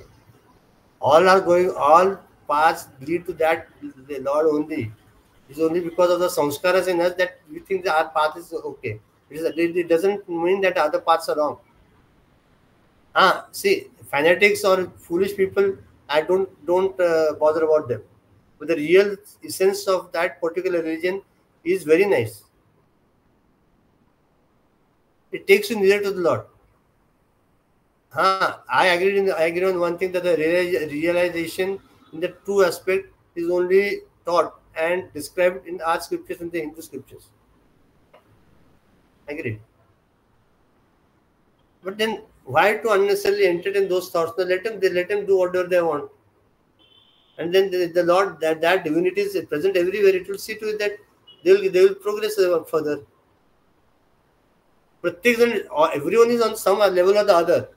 all paths lead to that the Lord only. It is only because of the sanskaras in us that we think that our path is okay. It doesn't mean that other paths are wrong. See, fanatics or foolish people, I don't bother about them. But the real essence of that particular religion is very nice. It takes you nearer to the Lord. I agree on one thing, that the realization in the true aspect is only taught and described in our scriptures and the Hindu scriptures. Agreed. But then why to unnecessarily entertain those thoughts? Now let them do whatever they want. And then the Lord, that divinity is present everywhere. It will see to it that they will progress further. Everyone is on some level or the other.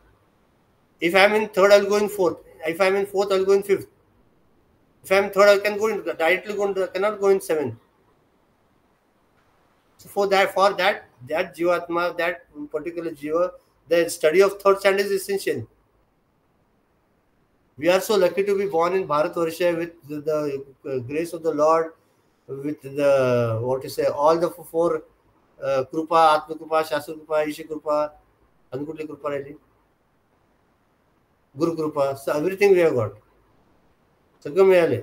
If I am in third, I will go in fourth. If I am in fourth, I will go in fifth. If I am third, I can go in directly. Cannot go in seventh. So for that Jivatma, that particular Jiva, the study of third standard is essential. We are so lucky to be born in Bharatvarsha with the grace of the Lord, with the all the four Krupa, Atma Krupa, Shastra Krupa, Isha Krupa, Anukutli Krupa, really. Guru Krupa, so everything we have got. सगळं मिळाले.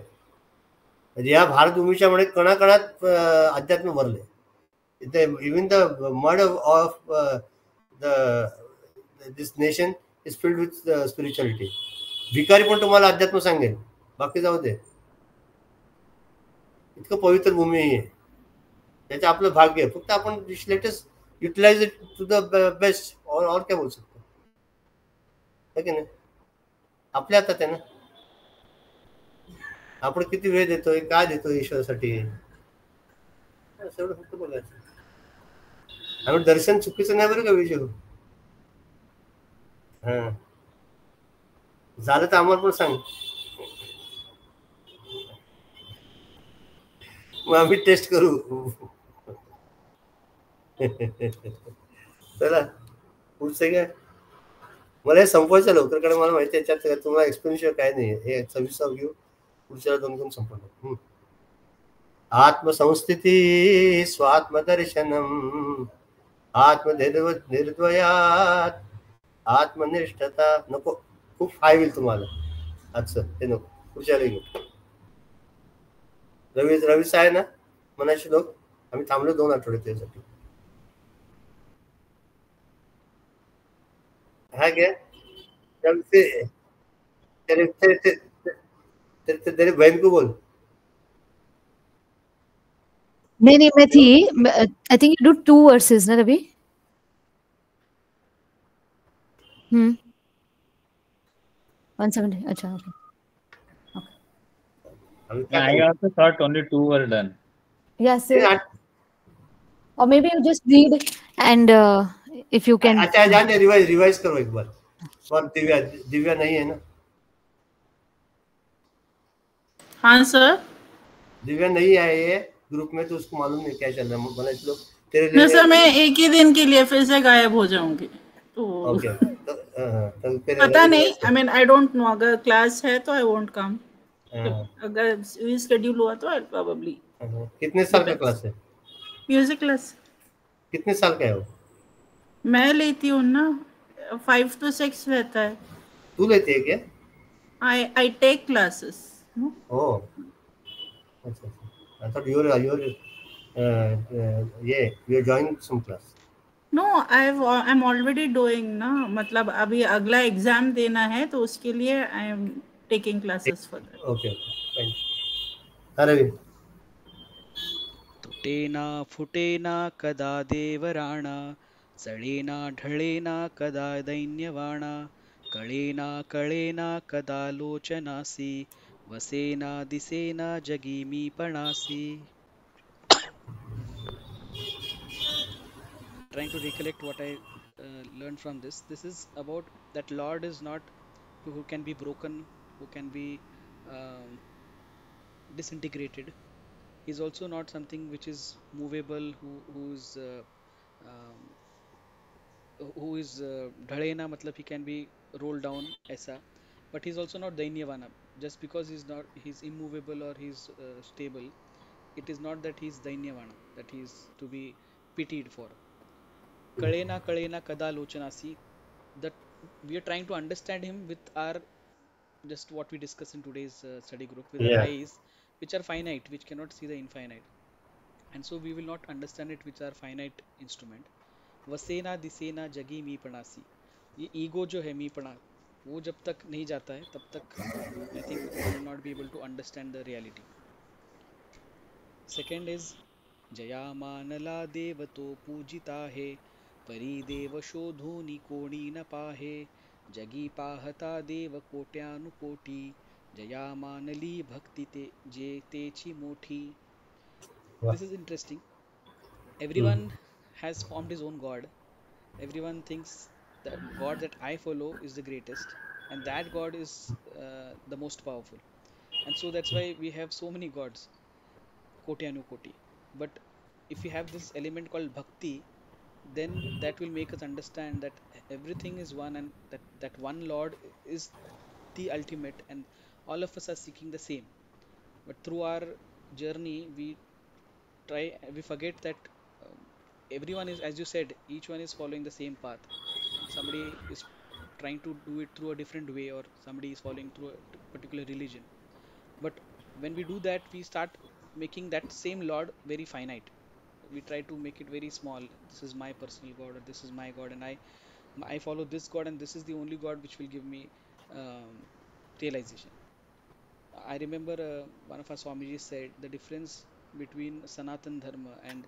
या भारतभूमीच्या मध्ये कणाकणात अध्यात्म भरले. Even the mud of this nation is filled with spirituality. भिकारी पण तुम्हाला अध्यात्म सांगेल, बाकी जाऊ दे. इतकं पवित्र भूमी आहे. त्याचं आपलं भाग्य आहे. फक्त आपण latest utilise it to the best. और क्या बोल सकतो, है की नाही? आपल्या हातात आहे ना. आपण किती वेळ देतोय, काय देतोय ईश्वरासाठी, एवढं फक्त बघायचं. आणि दर्शन चुकीचं नाही बरं का विषय. झालं तर आम्हाला पण सांग, मग आम्ही टेस्ट करू. चला पुढचं काय. मला हे संपवायचं लवकर, कारण मला माहिती आहे याच्यात तुम्हाला एक्सपिरियन्स काय नाही. हे 26 घेऊ, पुढच्या 2 संपवलं. आत्मसंस्थिती स्वात्मदर्शनम आत्मनिर्द्वयात आत्मनिष्ठता. नको, खूप हाय होईल तुम्हाला आजचं, ते नको. पुढच्या घेऊ. रवीच आहे ना मनाचे लोक. आम्ही थांबलो 2 आठवडे त्यासाठी. हा घ्या. तेरे बहन को बोल. नहीं मैं थी. I think you do 2 versus ना रवि. 170. अच्छा, okay. I also thought only 2 were done. Yes, or maybe you just read and if you can. अच्छा, जान दे, रिवाइज करो एक बार. और दिव्या नहीं है ना? हाँ सर. दिव्या नहीं आई है ग्रुप में, तो उसको मालूम नहीं क्या चल रहा है. मतलब इसलिए तेरे लिए नहीं सर, मैं एक ही दिन के लिए फिर से गायब हो जाऊंगी. ओके. कल फिर पता नहीं, I mean I don't know, अगर क्लास है तो I won't come, हाँ, अगर reschedule हुआ तो I'll probably. कितने साल का क्लास है? म्यूजिक क्लास कितने साल का है वो? मैं लेती हूँ ना, 5 to 6 रहता है. तू लेती है क्या? I take classes. ओह, अच्छा अच्छा. I thought you're you're joining some class. No, I'm already doing ना, मतलब अभी अगला एग्जाम देना है तो उसके लिए I am taking classes for that. Okay, fine. अरे तुटेना फुटेना कदा देवराणा सळेना ढळेना कदा दैन्यवाणा कळेना कळेना कदा लोचनासी वसेना Dsena जगीमी पणासी. Trying to recollect what I learned from this. This is about that Lord is not who can be broken, who can be um, disintegrated. He's also not something which is movable, um, who is dhalena, matlab he can be rolled down, aisa. But he's also not dainyavana. Just because he's immovable or he's stable, it is not that he's dainyavana, that he's to be pitied for. Kalena Kalena Kada Lochanasi, that we are trying to understand him with our, just what we discussed in today's study group, with our eyes which are finite, which cannot see the infinite, and so we will not understand it with our finite instrument. वसेना Dsena जगी मी पणासी, ये ego जो है मी पणा, वो जब तक नहीं जाता है तब तक I think we will not be able to understand the reality. Second is जयामानला देवतो पूजिता है परिदेव शोधोनी कोणी न पाहे जगी पाहता देव कोट्यानुकोटी जया मानली भक्ति ते जे तेची मोठी. This is interesting. Everyone has formed his own god. Everyone thinks that god that I follow is the greatest, and that god is the most powerful, and so that's why we have so many gods, kotyanu koti. But if we have this element called bhakti, then that will make us understand that everything is one, and that one Lord is the ultimate, and all of us are seeking the same. But through our journey, we forget that everyone is, as you said, each one is following the same path. Somebody is trying to do it through a different way, or somebody is following through a particular religion. But when we do that, we start making that same Lord very finite. We try to make it very small. This is my personal god, or this is my god, and I follow this god, and this is the only god which will give me realization. I remember one of our Swamiji said the difference between Sanatan Dharma and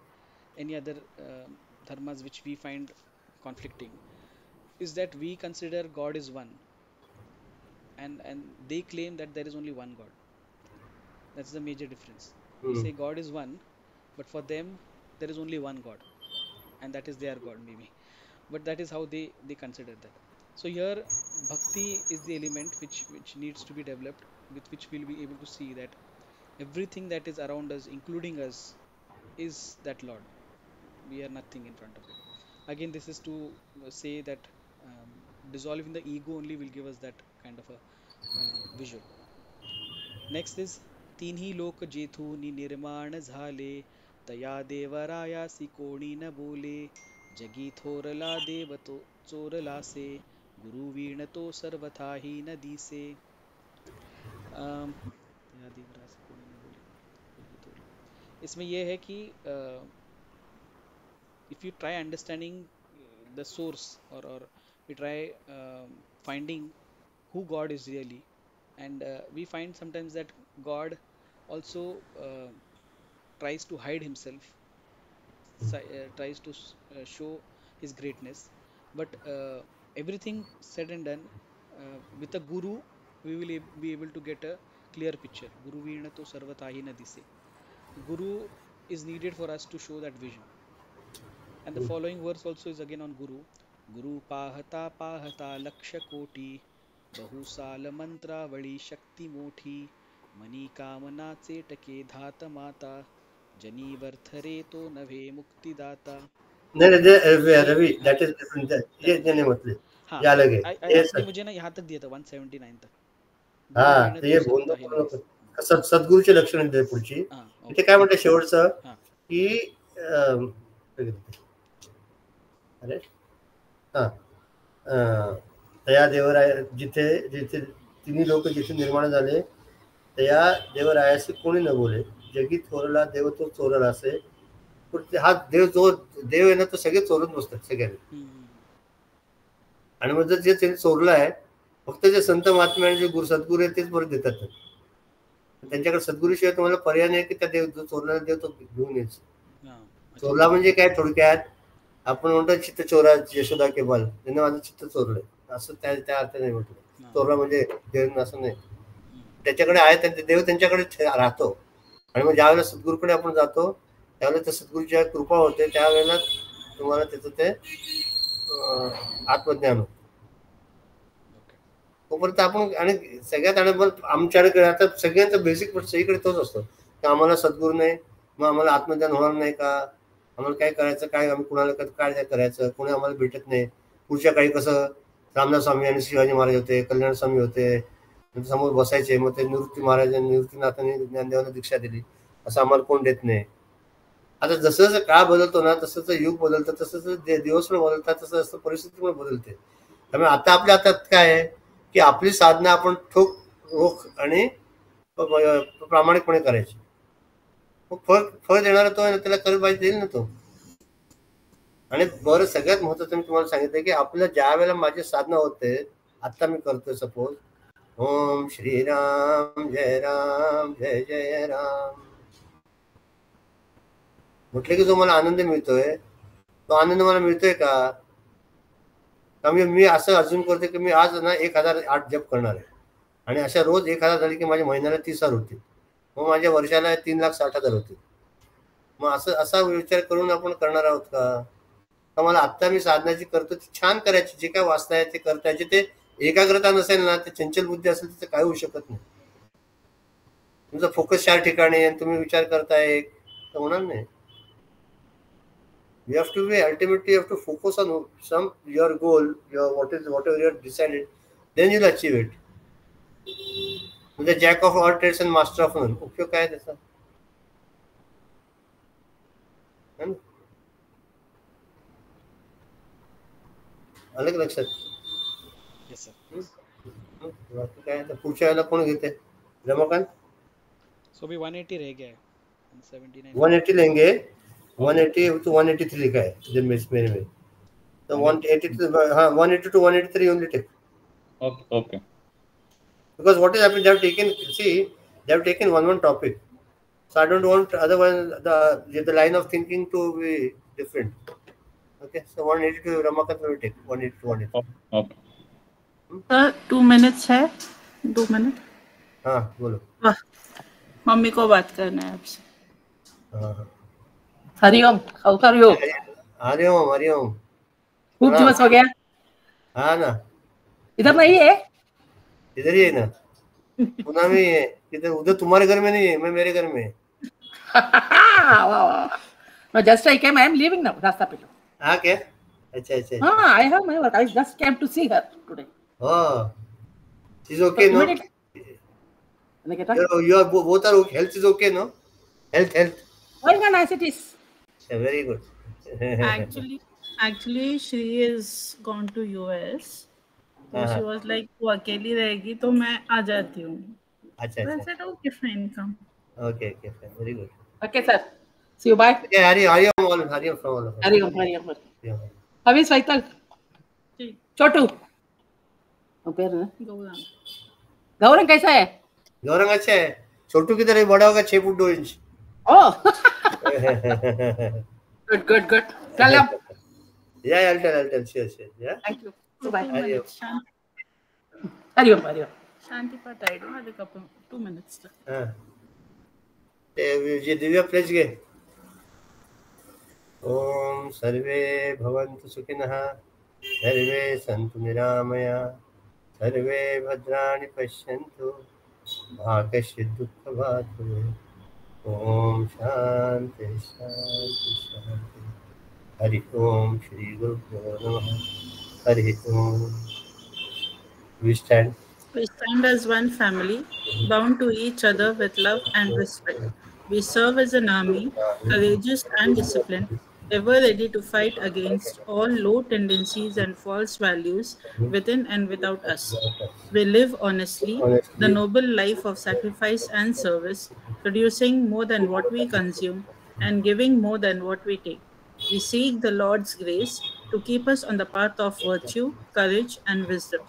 any other dharmas which we find conflicting is that we consider God is one, and they claim that there is only one God. That's the major difference. We say God is one, but for them there is only one God, and that is their God maybe. But that is how they consider that. So here bhakti is the element which needs to be developed, with which we'll be able to see that everything that is around us, including us, is that Lord. We are nothing in front of it. Again, this is to say that dissolving the ego only will give us that kind of a visual. Next is तिन्ही लोक जेथूनी निर्माण झाले तया देवरायासी कोणी न बोले जगी थोरला देव तो चोरलासे गुरु वीण तो सर्वथाही न दिसे. तया देवरायासी कोणी न बोले जगी थोरला. इसमें यह है कि if you try understanding the source, or we try finding who God is really, and we find sometimes that God also tries to hide himself, tries to show his greatness. But everything said and done, with a guru we will be able to get a clear picture. Guru veena to sarvatahi na dise. Guru is needed for us to show that vision. And the following verse also is again on Guru. Guru pahata pahata laksha koti bahusal mantra vali shakti mothi mani kamana चेटके धात माता जनी वर्थरे तो नभे मुक्ति दाता. नहीं Ravi, that is different. ये नहीं मतलब. हाँ ये अलग है, ये आपने मुझे ना यहाँ तक दिया था 179 तक. हा दोन ते हे महिने बोलणं तो करू नको. सद्गुरूचे लक्षण देते पुढची. हा, इथे ओके. काय म्हणते शेवटचं हा. की अरे हा तया देवराय जिथे जिथे तिन्ही लोक जिथे निर्माण झाले तया देवरायाशी कोणी न बोले, जगी थोरला देव तो चोरला असे. हा देव आहे ना तो सगळे चोरत बसतात सगळ्यांनी. आणि मग जर जे त्यांनी चोरलं आहे फक्त जे संत महात्मे आणि जे सद्गुरू आहेत तेच परत देतात. त्यांच्याकडे सद्गुरूशिवाय तुम्हाला पर्याय नाही की त्या देव जो चोरलेला देव तो घेऊन यायचं. चोरला म्हणजे काय थोडक्यात आपण म्हणतो चित्त चोरा यशोदा के बाल, त्यांनी माझं चित्त चोरलंय असं त्या अर्थ नाही म्हटलं. चोरला म्हणजे देव असं नाही, त्याच्याकडे आहे देव त्यांच्याकडे राहतो. आणि मग ज्यावेळेला सद्गुरूकडे आपण जातो त्यावेळेला त्या सद्गुरूची कृपा होते, त्यावेळेला तुम्हाला त्याचं ते आत्मज्ञान होतं. तोपर्यंत आपण आणि सगळ्यात आणि आमच्याकडे आता सगळ्यांचा बेसिक सगळीकडे तोच असतो की आम्हाला सद्गुरू नाही मग आम्हाला आत्मज्ञान होणार नाही का, आम्हाला काय करायचं, काय आम्ही कुणाला काय करायचं, कोणी आम्हाला भेटत नाही. पुढच्या काळी कसं रामदास स्वामी आणि शिवाजी महाराज होते, कल्याण स्वामी होते, समोर बसायचे, मग ते निवृत्तीनाथांनी ज्ञानदेवांना दीक्षा दिली, असं आम्हाला कोण देत नाही. आता जसं जसं काळ बदलतो ना तसं युग बदलतं, तसं दिवस पण बदलतात, तसं जसं परिस्थिती पण बदलते. त्यामुळे आता आपल्या हातात काय आहे की आपली साधना आपण रोख आणि प्रामाणिकपणे करायची. फळ देणारा तो आहे ना, त्याला कर पाहिजे देईल ना तो. आणि बरं सगळ्यात महत्वाचं मी तुम्हाला सांगितलं की आपल्या ज्या वेळेला माझी साधना होते, आता मी करतोय सपोज ओम श्रीराम जय राम जय जय राम म्हटले की जो मला आनंद मिळतोय तो आनंद मला मिळतोय का? मी असं अजून करते की मी आज ना 1008 जप करणार आहे आणि अशा रोज 1000 झाली की माझ्या महिन्याला 30,000 होतील, मग माझ्या वर्षाला 3,60,000 होतील. मग असा विचार करून आपण करणार आहोत का? मला आत्ता मी साधनाची करतो ती छान करायची, जे काय वाचताय ते करतायचे, ते एकाग्रता नसेल ना, ते चंचल बुद्धी असेल तर काय होऊ शकत नाही. तुमचा फोकस 4 ठिकाणी आणि तुम्ही विचार करताय तर होणार नाही. You have to be ultimately you have to focus on your goal, whatever you have decided, then you'll achieve it. म्हणजे jack of all trades and master of none, उपयोग काय त्याचा? अलग लक्षात. काय पुढच्या वेळेला कोण घेते? रमाकांत. सो भी 180 रह गया है, 180 लेंगे, 180 to 183 लिखा है जब मेरे में, तो 180 हाँ 180 to 183 only take. Okay. Because what is happening, they have taken one topic, so I don't want otherwise the line of thinking to be different. Okay, so 180 to Ramakant will take 180 to 180. Okay. Sir 2 minutes है, 2 minute. हाँ बोलो. Mummy को बात करना है आपसे. हाँ. Hariom, how are you? Hariom. खूब दिवस हो गया. हाँ ना. इधर नहीं है? इधर ही है ना. पुणे में है. इधर उधर तुम्हारे घर में नहीं है, मैं मेरे घर में. वाह. No, just I came. I am leaving now. रास्ता पे लो. हाँ क्या? अच्छा. हाँ, I have my work. I just came to see her today. Oh, she's okay, no? You are both are okay. Health is okay, no? Health. Going on as it is. Yeah, very good. Actually, she is gone to US. So she was like, वो अकेली रहेगी तो मैं आ जाती हूँ. अच्छा. I said, okay, fine, come. Okay, fine, very good. Okay, sir. See you. Bye. Yeah, Hariom from all of us. Hariom. Yeah. How is Vaital? Chotu. Gaurang कैसा है? गौरंग अच्छा है. छोटू की तरह बड़ा होगा 6 foot 2 inch. Oh. Good. Tell him. Yeah, I'll tell. Sure. Yeah. Thank you. Bye. Hari Om. शांति पाठ आई डो आधे कप 2 minutes. हाँ. ये दिव्या प्लेज गए. ओम सर्वे भवन्तु सुखिनः, सर्वे सन्तु निरामया, सर्वे भद्राणि पश्यन्तु, मा कश्चित् दुःखभाग् भवेत्. ओम शांति. हरि ओम श्री गुरुभ्यो नमः. Hari we stand. We stand as one family, bound to each other with love and respect. We serve as an army, courageous and disciplined, ever ready to fight against all low tendencies and false values within and without us. We live honestly, the Honestly, noble life of sacrifice and service, producing more than what we consume and giving more than what we take. We seek the Lord's grace to keep us on the path of virtue, courage, and wisdom.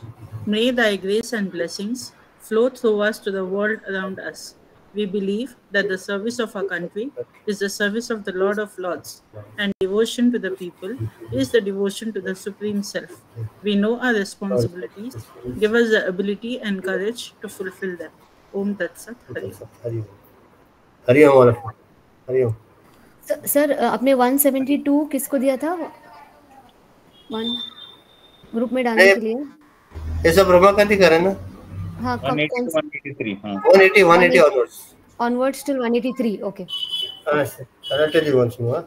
May thy grace and blessings flow through us to the world around us. We believe that the service of our country is the service of the Lord of Lords, and devotion to the people is the devotion to the Supreme Self. We know our responsibilities. Give us the ability and courage to fulfill them. Om Tat Sat Hari Om. Hari Om. Hari Om all of you. Hari Om. Sir आपने 172 किसको दिया था? One group में डालने के लिए? ये सब रमाकांत ही करे ना? हाँ, 180 to 183. 180 onwards. Onwards till 183. Okay. I'll tell you once more.